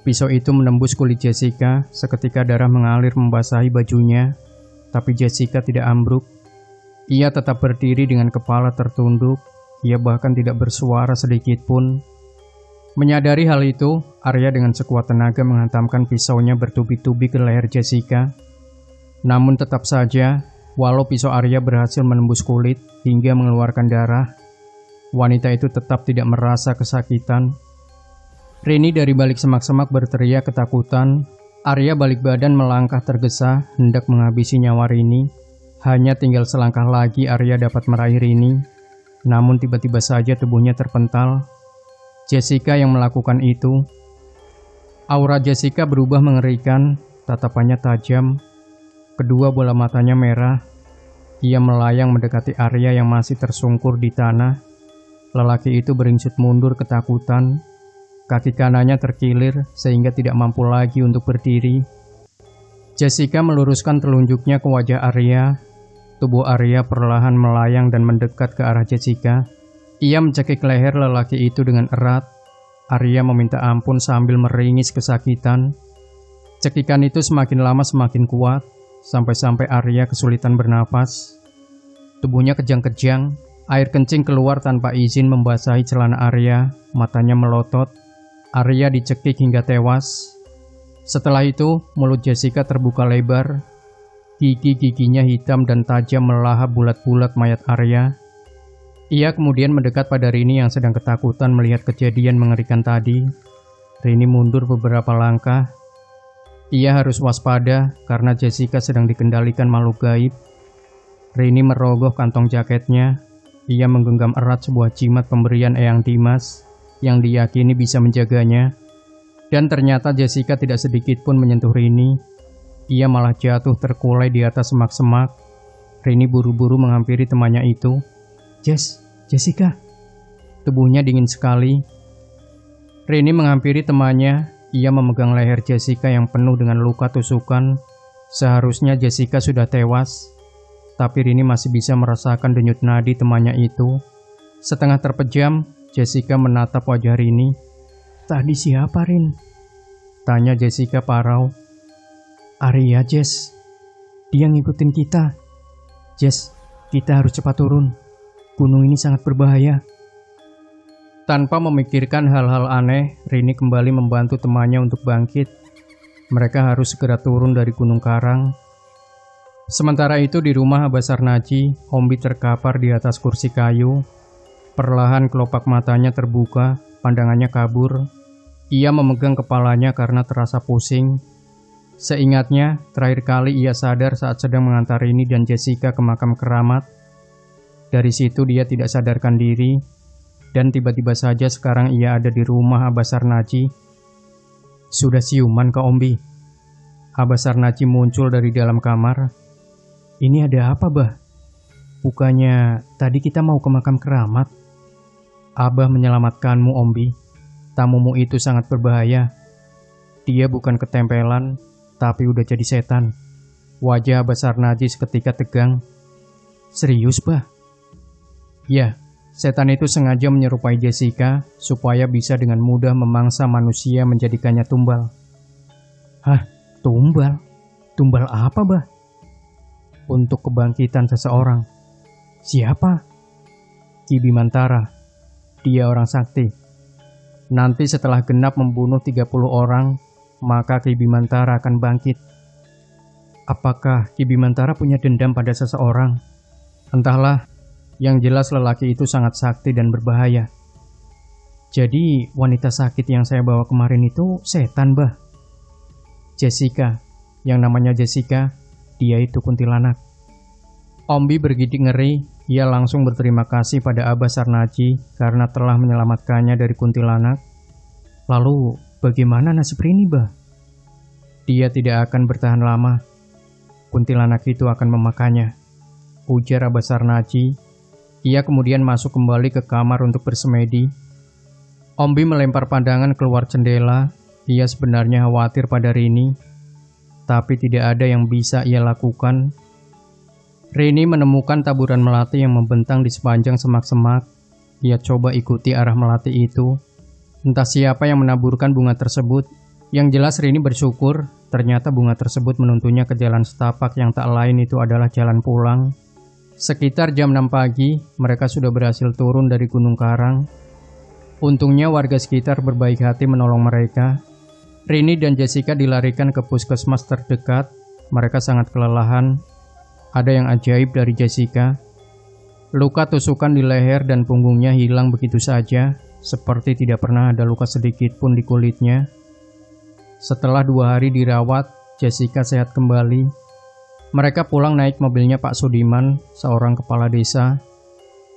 Pisau itu menembus kulit Jessica, seketika darah mengalir membasahi bajunya, tapi Jessica tidak ambruk. Ia tetap berdiri dengan kepala tertunduk. Ia bahkan tidak bersuara sedikit pun. Menyadari hal itu, Arya dengan sekuat tenaga menghantamkan pisaunya bertubi-tubi ke leher Jessica. Namun tetap saja, walau pisau Arya berhasil menembus kulit hingga mengeluarkan darah, wanita itu tetap tidak merasa kesakitan. Rini dari balik semak-semak berteriak ketakutan. Arya balik badan melangkah tergesa hendak menghabisi nyawa Rini. Hanya tinggal selangkah lagi Arya dapat meraih Rini. Namun tiba-tiba saja tubuhnya terpental. Jessica yang melakukan itu. Aura Jessica berubah mengerikan, tatapannya tajam. Kedua bola matanya merah. Ia melayang mendekati Arya yang masih tersungkur di tanah. Lelaki itu beringsut mundur ketakutan. Kaki kanannya terkilir sehingga tidak mampu lagi untuk berdiri. Jessica meluruskan telunjuknya ke wajah Arya. Tubuh Arya perlahan melayang dan mendekat ke arah Jessica. Ia mencekik leher lelaki itu dengan erat. Arya meminta ampun sambil meringis kesakitan. Cekikan itu semakin lama semakin kuat, sampai-sampai Arya kesulitan bernapas. Tubuhnya kejang-kejang, air kencing keluar tanpa izin membasahi celana Arya, matanya melotot. Arya dicekik hingga tewas. Setelah itu, mulut Jessica terbuka lebar. Gigi-giginya hitam dan tajam melahap bulat-bulat mayat Arya. Ia kemudian mendekat pada Rini yang sedang ketakutan melihat kejadian mengerikan tadi. Rini mundur beberapa langkah. Ia harus waspada karena Jessica sedang dikendalikan makhluk gaib. Rini merogoh kantong jaketnya. Ia menggenggam erat sebuah jimat pemberian Eyang Dimas yang diyakini bisa menjaganya. Dan ternyata Jessica tidak sedikit pun menyentuh Rini. Ia malah jatuh terkulai di atas semak-semak. Rini buru-buru menghampiri temannya itu. Jessica." Tubuhnya dingin sekali. Rini menghampiri temannya. Ia memegang leher Jessica yang penuh dengan luka tusukan. Seharusnya Jessica sudah tewas, tapi Rini masih bisa merasakan denyut nadi temannya itu. Setengah terpejam, Jessica menatap wajah Rini. "Tadi siapa, Rin?" tanya Jessica parau. "Arya, Jess. Dia ngikutin kita. Jess, kita harus cepat turun. Gunung ini sangat berbahaya." Tanpa memikirkan hal-hal aneh, Rini kembali membantu temannya untuk bangkit. Mereka harus segera turun dari Gunung Karang. Sementara itu di rumah Abah Sarnaji, Ombi terkapar di atas kursi kayu. Perlahan kelopak matanya terbuka, pandangannya kabur. Ia memegang kepalanya karena terasa pusing. Seingatnya, terakhir kali ia sadar saat sedang mengantar Rini dan Jessica ke makam keramat. Dari situ dia tidak sadarkan diri, dan tiba-tiba saja sekarang ia ada di rumah Abah Sarnaji. "Sudah siuman, Kak Ombi?" Abah Sarnaji muncul dari dalam kamar. "Ini ada apa, Bah? Bukannya tadi kita mau ke makam keramat?" "Abah menyelamatkanmu, Ombi. Tamumu itu sangat berbahaya. Dia bukan ketempelan, tapi udah jadi setan." Wajah Abah Sarnaji seketika tegang. "Serius, Bah?" "Ya, setan itu sengaja menyerupai Jessica supaya bisa dengan mudah memangsa manusia menjadikannya tumbal." "Hah? Tumbal? Tumbal apa, Bah?" "Untuk kebangkitan seseorang." "Siapa?" "Ki Bimantara. Dia orang sakti. Nanti setelah genap membunuh 30 orang, maka Ki Bimantara akan bangkit." "Apakah Ki Bimantara punya dendam pada seseorang?" "Entahlah. Yang jelas lelaki itu sangat sakti dan berbahaya." "Jadi wanita sakit yang saya bawa kemarin itu setan, Bah?" "Jessica. Yang namanya Jessica, dia itu kuntilanak." Ombi bergidik ngeri. Ia langsung berterima kasih pada Abah Sarnaji karena telah menyelamatkannya dari kuntilanak. "Lalu bagaimana nasib Rini, Bah?" "Dia tidak akan bertahan lama. Kuntilanak itu akan memakannya," ujar Abah Sarnaji. Ia kemudian masuk kembali ke kamar untuk bersemedi. Ombi melempar pandangan keluar jendela. Ia sebenarnya khawatir pada Rini, tapi tidak ada yang bisa ia lakukan. Rini menemukan taburan melati yang membentang di sepanjang semak-semak. Ia coba ikuti arah melati itu. Entah siapa yang menaburkan bunga tersebut. Yang jelas Rini bersyukur, ternyata bunga tersebut menuntunnya ke jalan setapak yang tak lain itu adalah jalan pulang. Sekitar jam 6 pagi, mereka sudah berhasil turun dari Gunung Karang. Untungnya warga sekitar berbaik hati menolong mereka. Rini dan Jessica dilarikan ke puskesmas terdekat. Mereka sangat kelelahan. Ada yang ajaib dari Jessica. Luka tusukan di leher dan punggungnya hilang begitu saja, seperti tidak pernah ada luka sedikit pun di kulitnya. Setelah 2 hari dirawat, Jessica sehat kembali. Mereka pulang naik mobilnya Pak Sudiman, seorang kepala desa.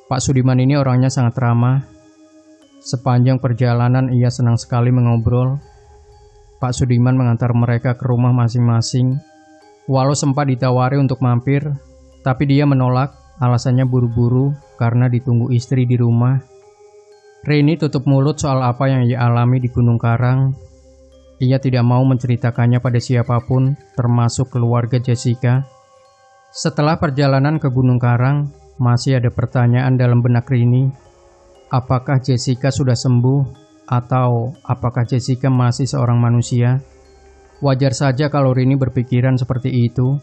Pak Sudiman ini orangnya sangat ramah. Sepanjang perjalanan ia senang sekali mengobrol. Pak Sudiman mengantar mereka ke rumah masing-masing. Walau sempat ditawari untuk mampir, tapi dia menolak. Alasannya buru-buru karena ditunggu istri di rumah. Rini tutup mulut soal apa yang ia alami di Gunung Karang. Ia tidak mau menceritakannya pada siapapun, termasuk keluarga Jessica. Setelah perjalanan ke Gunung Karang, masih ada pertanyaan dalam benak Rini. Apakah Jessica sudah sembuh, atau apakah Jessica masih seorang manusia? Wajar saja kalau Rini berpikiran seperti itu.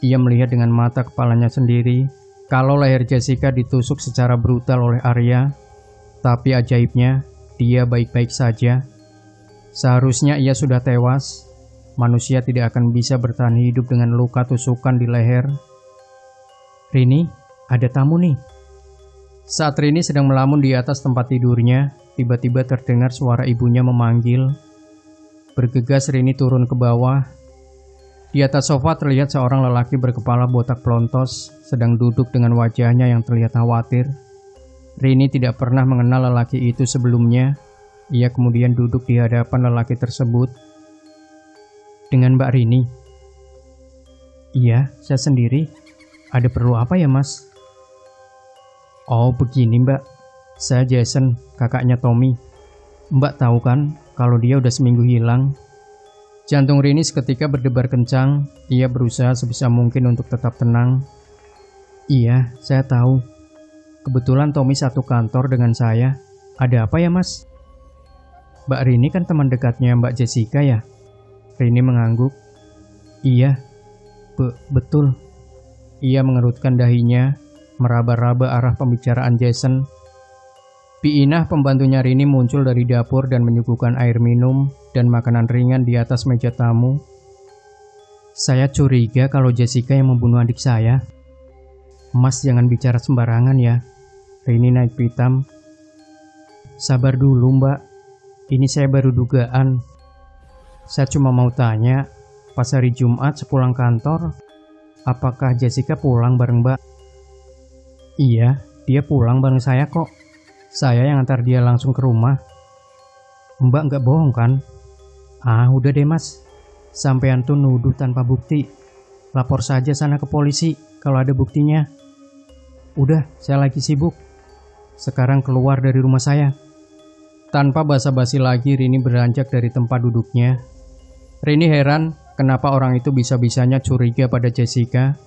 Ia melihat dengan mata kepalanya sendiri kalau leher Jessica ditusuk secara brutal oleh Arya. Tapi ajaibnya, dia baik-baik saja. Seharusnya ia sudah tewas. Manusia tidak akan bisa bertahan hidup dengan luka tusukan di leher. "Rini, ada tamu nih." Saat Rini sedang melamun di atas tempat tidurnya, tiba-tiba terdengar suara ibunya memanggil. Bergegas Rini turun ke bawah. Di atas sofa terlihat seorang lelaki berkepala botak pelontos sedang duduk dengan wajahnya yang terlihat khawatir. Rini tidak pernah mengenal lelaki itu sebelumnya. Ia kemudian duduk di hadapan lelaki tersebut. "Dengan Mbak Rini?" "Iya, saya sendiri. Ada perlu apa ya, Mas?" "Oh, begini Mbak. Saya Jason, kakaknya Tommy. Mbak tahu kan kalau dia udah seminggu hilang? Jantung Rini seketika berdebar kencang. Ia berusaha sebisa mungkin untuk tetap tenang. Iya, saya tahu. Kebetulan Tommy satu kantor dengan saya. Ada apa ya, Mas? Mbak Rini kan teman dekatnya Mbak Jessica ya? Rini mengangguk. Iya, betul. Ia mengerutkan dahinya, meraba-raba arah pembicaraan Jason. Piinah pembantunya Rini muncul dari dapur dan menyuguhkan air minum dan makanan ringan di atas meja tamu. Saya curiga kalau Jessica yang membunuh adik saya. Mas jangan bicara sembarangan ya. Rini naik pitam. Sabar dulu Mbak. Ini saya baru dugaan. Saya cuma mau tanya, pas hari Jumat sepulang kantor, apakah Jessica pulang bareng Mbak? Iya, dia pulang bareng saya kok. Saya yang antar dia langsung ke rumah. Mbak nggak bohong kan? Ah, udah deh Mas. Sampean tuh nuduh tanpa bukti. Lapor saja sana ke polisi kalau ada buktinya. Udah, saya lagi sibuk. Sekarang keluar dari rumah saya. Tanpa basa-basi lagi, Rini beranjak dari tempat duduknya. Rini heran kenapa orang itu bisa-bisanya curiga pada Jessica.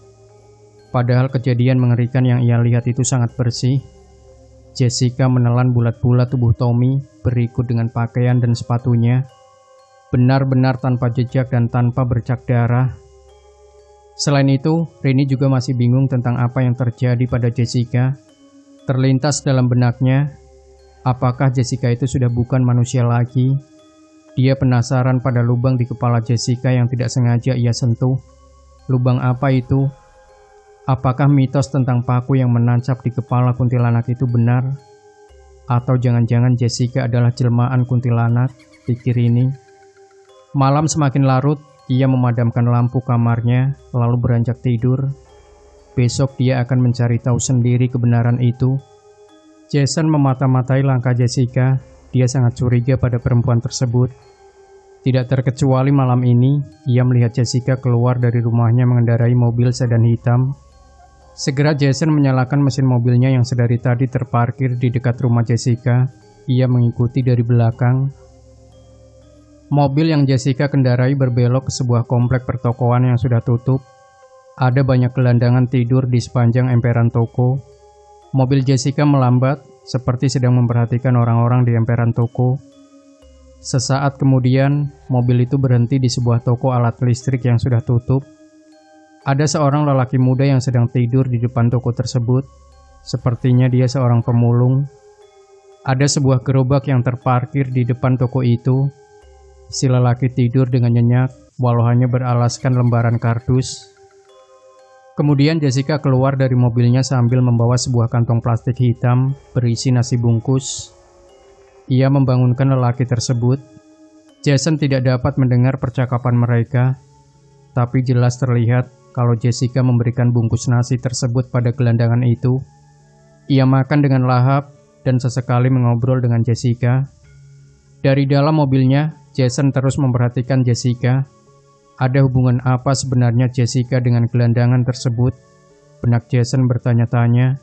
Padahal kejadian mengerikan yang ia lihat itu sangat bersih. Jessica menelan bulat-bulat tubuh Tommy berikut dengan pakaian dan sepatunya. Benar-benar tanpa jejak dan tanpa bercak darah. Selain itu, Rini juga masih bingung tentang apa yang terjadi pada Jessica. Terlintas dalam benaknya, apakah Jessica itu sudah bukan manusia lagi? Dia penasaran pada lubang di kepala Jessica yang tidak sengaja ia sentuh. Lubang apa itu? Apakah mitos tentang paku yang menancap di kepala kuntilanak itu benar? Atau jangan-jangan Jessica adalah jelmaan kuntilanak, pikir ini. Malam semakin larut, ia memadamkan lampu kamarnya, lalu beranjak tidur. Besok dia akan mencari tahu sendiri kebenaran itu. Jason memata-matai langkah Jessica. Dia sangat curiga pada perempuan tersebut. Tidak terkecuali malam ini, ia melihat Jessica keluar dari rumahnya mengendarai mobil sedan hitam. Segera Jason menyalakan mesin mobilnya yang sedari tadi terparkir di dekat rumah Jessica. Ia mengikuti dari belakang. Mobil yang Jessica kendarai berbelok ke sebuah komplek pertokoan yang sudah tutup. Ada banyak gelandangan tidur di sepanjang emperan toko. Mobil Jessica melambat, seperti sedang memperhatikan orang-orang di emperan toko. Sesaat kemudian, mobil itu berhenti di sebuah toko alat listrik yang sudah tutup. Ada seorang lelaki muda yang sedang tidur di depan toko tersebut. Sepertinya dia seorang pemulung. Ada sebuah gerobak yang terparkir di depan toko itu. Si lelaki tidur dengan nyenyak, walau hanya beralaskan lembaran kardus. Kemudian Jessica keluar dari mobilnya sambil membawa sebuah kantong plastik hitam berisi nasi bungkus. Ia membangunkan lelaki tersebut. Jason tidak dapat mendengar percakapan mereka, tapi jelas terlihat kalau Jessica memberikan bungkus nasi tersebut pada gelandangan itu. Ia makan dengan lahap dan sesekali mengobrol dengan Jessica. Dari dalam mobilnya, Jason terus memperhatikan Jessica. Ada hubungan apa sebenarnya Jessica dengan gelandangan tersebut? Benak Jason bertanya-tanya.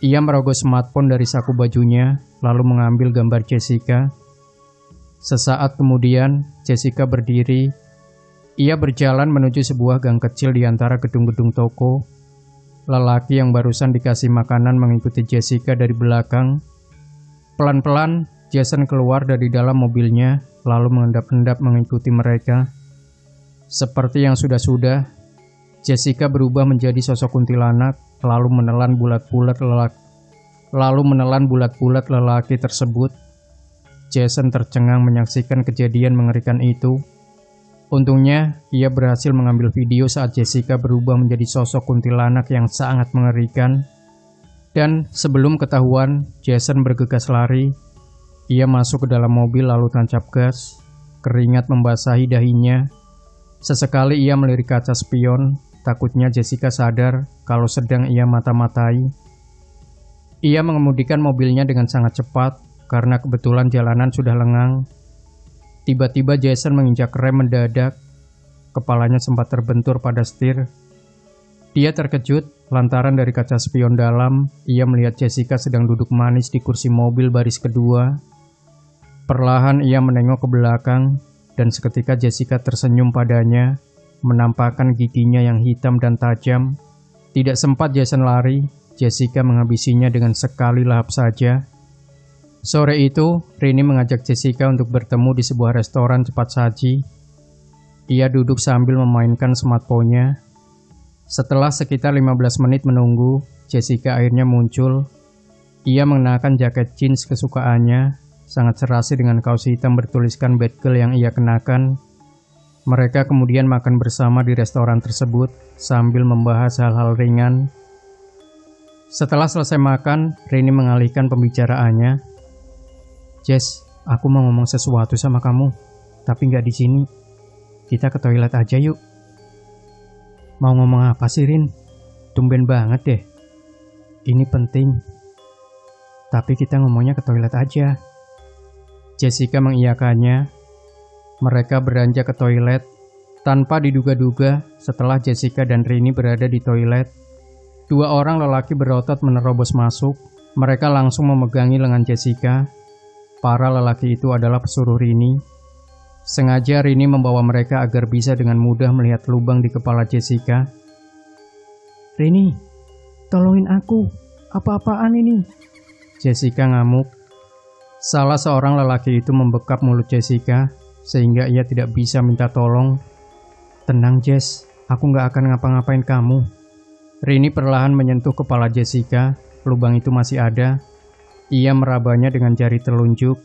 Ia merogoh smartphone dari saku bajunya, lalu mengambil gambar Jessica. Sesaat kemudian, Jessica berdiri. Ia berjalan menuju sebuah gang kecil di antara gedung-gedung toko. Lelaki yang barusan dikasih makanan mengikuti Jessica dari belakang. Pelan-pelan, Jason keluar dari dalam mobilnya, lalu mengendap-endap mengikuti mereka. Seperti yang sudah-sudah, Jessica berubah menjadi sosok kuntilanak, lalu menelan bulat-bulat lelaki tersebut. Jason tercengang menyaksikan kejadian mengerikan itu. Untungnya, ia berhasil mengambil video saat Jessica berubah menjadi sosok kuntilanak yang sangat mengerikan. Dan sebelum ketahuan, Jason bergegas lari. Ia masuk ke dalam mobil lalu tancap gas. Keringat membasahi dahinya. Sesekali ia melirik kaca spion, takutnya Jessica sadar kalau sedang ia mata-matai. Ia mengemudikan mobilnya dengan sangat cepat karena kebetulan jalanan sudah lengang. Tiba-tiba Jason menginjak rem mendadak. Kepalanya sempat terbentur pada setir. Dia terkejut lantaran dari kaca spion dalam, ia melihat Jessica sedang duduk manis di kursi mobil baris kedua. Perlahan ia menengok ke belakang dan seketika Jessica tersenyum padanya, menampakkan giginya yang hitam dan tajam. Tidak sempat Jason lari, Jessica menghabisinya dengan sekali lahap saja. Sore itu, Rini mengajak Jessica untuk bertemu di sebuah restoran cepat saji. Ia duduk sambil memainkan smartphone-nya. Setelah sekitar 15 menit menunggu, Jessica akhirnya muncul. Ia mengenakan jaket jeans kesukaannya, sangat serasi dengan kaos hitam bertuliskan bad girl yang ia kenakan. Mereka kemudian makan bersama di restoran tersebut sambil membahas hal-hal ringan. Setelah selesai makan, Rini mengalihkan pembicaraannya. Jess, aku mau ngomong sesuatu sama kamu, tapi nggak di sini. Kita ke toilet aja yuk. Mau ngomong apa sih, Rin? Tumben banget deh. Ini penting. Tapi kita ngomongnya ke toilet aja. Jessica mengiyakannya. Mereka beranjak ke toilet. Tanpa diduga-duga, setelah Jessica dan Rini berada di toilet, dua orang lelaki berotot menerobos masuk. Mereka langsung memegangi lengan Jessica. Para lelaki itu adalah pesuruh Rini. Sengaja Rini membawa mereka agar bisa dengan mudah melihat lubang di kepala Jessica. Rini, tolongin aku. Apa-apaan ini? Jessica ngamuk. Salah seorang lelaki itu membekap mulut Jessica, sehingga ia tidak bisa minta tolong. Tenang Jess, aku gak akan ngapa-ngapain kamu. Rini perlahan menyentuh kepala Jessica, lubang itu masih ada. Ia merabanya dengan jari telunjuk.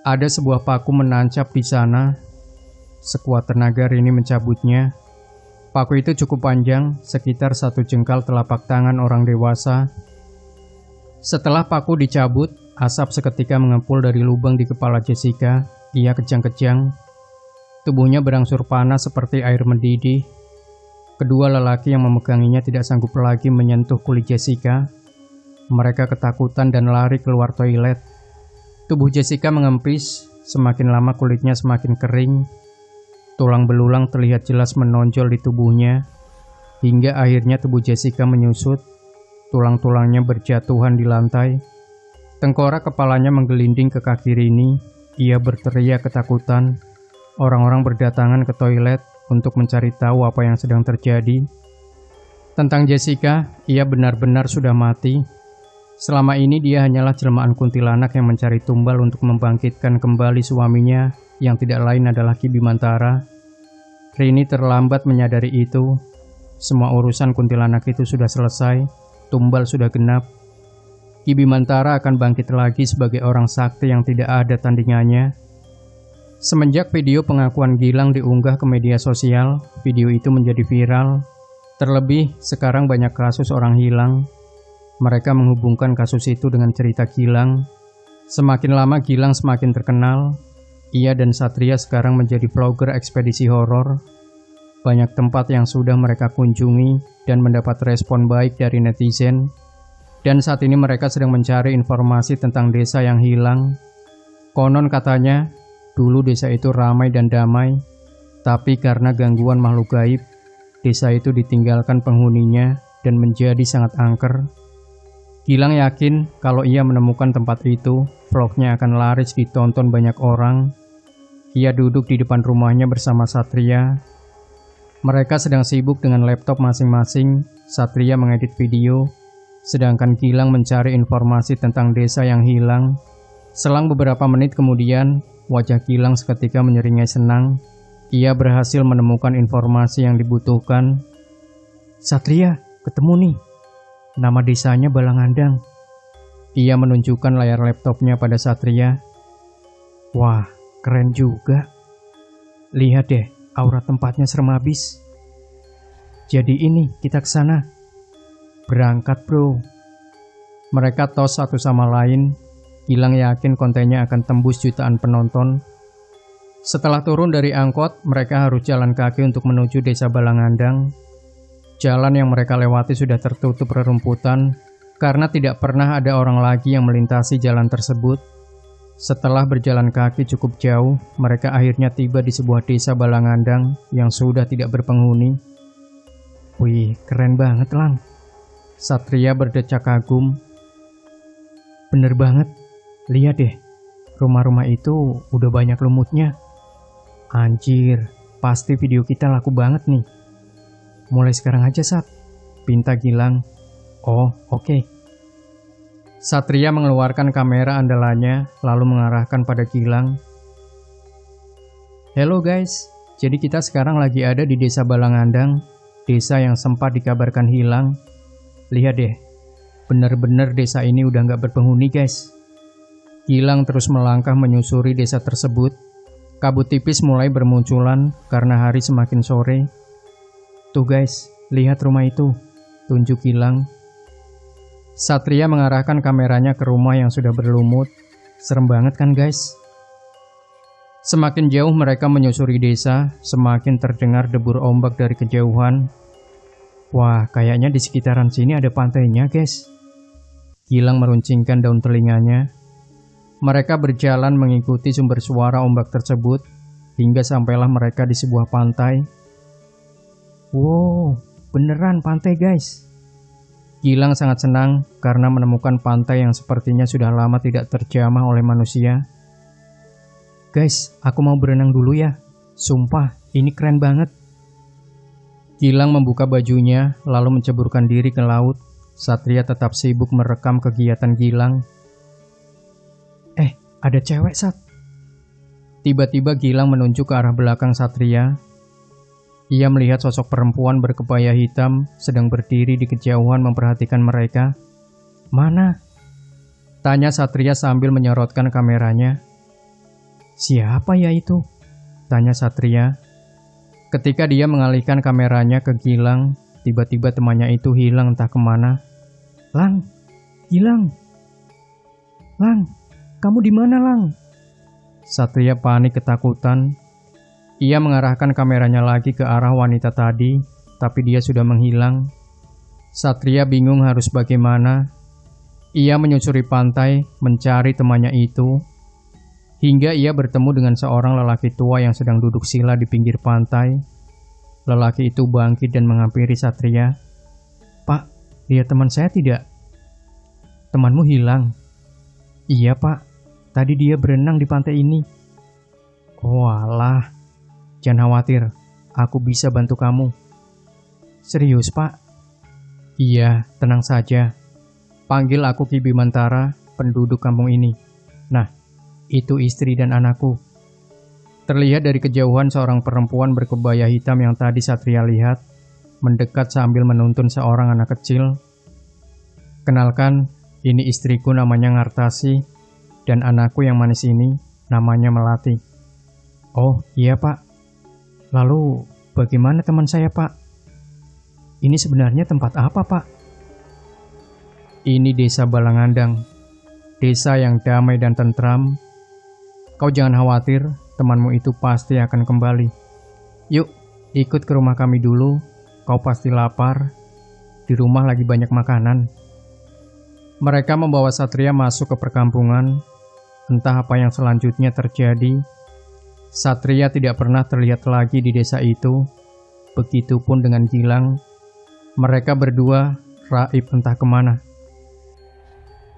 Ada sebuah paku menancap di sana. Sekuat tenaga Rini mencabutnya. Paku itu cukup panjang, sekitar 1 jengkal telapak tangan orang dewasa. Setelah paku dicabut, asap seketika mengepul dari lubang di kepala Jessica. Ia kejang-kejang. Tubuhnya berangsur panas seperti air mendidih. Kedua lelaki yang memeganginya tidak sanggup lagi menyentuh kulit Jessica. Mereka ketakutan dan lari keluar toilet. Tubuh Jessica mengempis, semakin lama kulitnya semakin kering. Tulang belulang terlihat jelas menonjol di tubuhnya, hingga akhirnya tubuh Jessica menyusut. Tulang-tulangnya berjatuhan di lantai. Tengkorak kepalanya menggelinding ke kaki Rini. Ia berteriak ketakutan. Orang-orang berdatangan ke toilet untuk mencari tahu apa yang sedang terjadi. Tentang Jessica, ia benar-benar sudah mati. Selama ini dia hanyalah jelmaan kuntilanak yang mencari tumbal untuk membangkitkan kembali suaminya yang tidak lain adalah Ki Bimantara. Rini terlambat menyadari itu. Semua urusan kuntilanak itu sudah selesai, tumbal sudah genap. Ki Bimantara akan bangkit lagi sebagai orang sakti yang tidak ada tandingannya. Semenjak video pengakuan Gilang diunggah ke media sosial, video itu menjadi viral. Terlebih, sekarang banyak kasus orang hilang. Mereka menghubungkan kasus itu dengan cerita Gilang. Semakin lama Gilang semakin terkenal. Ia dan Satria sekarang menjadi vlogger ekspedisi horor. Banyak tempat yang sudah mereka kunjungi dan mendapat respon baik dari netizen. Dan saat ini mereka sedang mencari informasi tentang desa yang hilang. Konon katanya, dulu desa itu ramai dan damai. Tapi karena gangguan makhluk gaib, desa itu ditinggalkan penghuninya dan menjadi sangat angker. Gilang yakin kalau ia menemukan tempat itu, vlognya akan laris ditonton banyak orang. Ia duduk di depan rumahnya bersama Satria. Mereka sedang sibuk dengan laptop masing-masing. Satria mengedit video, sedangkan Gilang mencari informasi tentang desa yang hilang. Selang beberapa menit kemudian, wajah Gilang seketika menyeringai senang. Ia berhasil menemukan informasi yang dibutuhkan. Satria, ketemu nih. Nama desanya Balangandang. Ia menunjukkan layar laptopnya pada Satria. Wah, keren juga. Lihat deh, aura tempatnya serem habis. Jadi ini, kita ke sana. Berangkat bro. Mereka tos satu sama lain. Gilang yakin kontennya akan tembus jutaan penonton. Setelah turun dari angkot, mereka harus jalan kaki untuk menuju desa Balangandang. Jalan yang mereka lewati sudah tertutup rerumputan karena tidak pernah ada orang lagi yang melintasi jalan tersebut. Setelah berjalan kaki cukup jauh, mereka akhirnya tiba di sebuah desa Balangandang yang sudah tidak berpenghuni. Wih, keren banget Lang. Satria berdecak kagum. Bener banget, lihat deh. rumah-rumah itu udah banyak lumutnya. Anjir, pasti video kita laku banget nih. Mulai sekarang aja, Sat, pinta Gilang. Oh, oke. Satria mengeluarkan kamera andalannya lalu mengarahkan pada Gilang. Hello guys, jadi kita sekarang lagi ada di desa Balangandang, desa yang sempat dikabarkan hilang. Lihat deh, bener-bener desa ini udah nggak berpenghuni guys. Gilang terus melangkah menyusuri desa tersebut. Kabut tipis mulai bermunculan karena hari semakin sore. Tuh guys, lihat rumah itu, tunjuk Gilang. Satria mengarahkan kameranya ke rumah yang sudah berlumut. Serem banget kan guys? Semakin jauh mereka menyusuri desa, semakin terdengar debur ombak dari kejauhan. Wah, kayaknya di sekitaran sini ada pantainya guys. Gilang meruncingkan daun telinganya. Mereka berjalan mengikuti sumber suara ombak tersebut, hingga sampailah mereka di sebuah pantai. Wow, beneran pantai guys. Gilang sangat senang karena menemukan pantai yang sepertinya sudah lama tidak terjamah oleh manusia. Guys, aku mau berenang dulu ya. Sumpah, ini keren banget. Gilang membuka bajunya lalu menceburkan diri ke laut. Satria tetap sibuk merekam kegiatan Gilang. Ada cewek, Sat. Tiba-tiba Gilang menunjuk ke arah belakang Satria. Ia melihat sosok perempuan berkebaya hitam sedang berdiri di kejauhan memperhatikan mereka. Mana? Tanya Satria sambil menyorotkan kameranya. Siapa ya itu? Tanya Satria. Ketika dia mengalihkan kameranya ke Gilang, tiba-tiba temannya itu hilang entah kemana. Lang, Gilang. Lang, kamu di mana, Lang? Satria panik ketakutan. Ia mengarahkan kameranya lagi ke arah wanita tadi, tapi dia sudah menghilang. Satria bingung harus bagaimana. Ia menyusuri pantai, mencari temannya itu, hingga ia bertemu dengan seorang lelaki tua yang sedang duduk sila di pinggir pantai. Lelaki itu bangkit dan menghampiri Satria. Pak, lihat teman saya tidak? Temanmu hilang? Iya, Pak. Tadi dia berenang di pantai ini. Oh alah. Jangan khawatir, aku bisa bantu kamu. Serius, Pak? Iya, tenang saja. Panggil aku Ki Bimantara, penduduk kampung ini. Nah, itu istri dan anakku. Terlihat dari kejauhan seorang perempuan berkebaya hitam yang tadi Satria lihat, mendekat sambil menuntun seorang anak kecil. Kenalkan, ini istriku namanya Ngartasi, dan anakku yang manis ini namanya Melati. Oh, iya, Pak. Lalu, bagaimana teman saya, Pak? Ini sebenarnya tempat apa, Pak? Ini desa Balangandang, desa yang damai dan tentram. Kau jangan khawatir, temanmu itu pasti akan kembali. Yuk, ikut ke rumah kami dulu. Kau pasti lapar. Di rumah lagi banyak makanan. Mereka membawa Satria masuk ke perkampungan. Entah apa yang selanjutnya terjadi. Satria tidak pernah terlihat lagi di desa itu. Begitupun dengan Gilang. Mereka berdua raib entah kemana.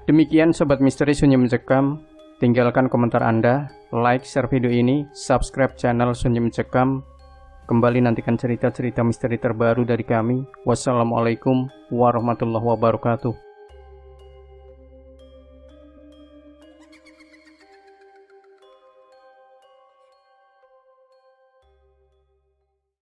Demikian Sobat Misteri Sunyi Mencekam. Tinggalkan komentar Anda, like, share video ini, subscribe channel Sunyi Mencekam. Kembali nantikan cerita-cerita misteri terbaru dari kami. Wassalamualaikum warahmatullahi wabarakatuh.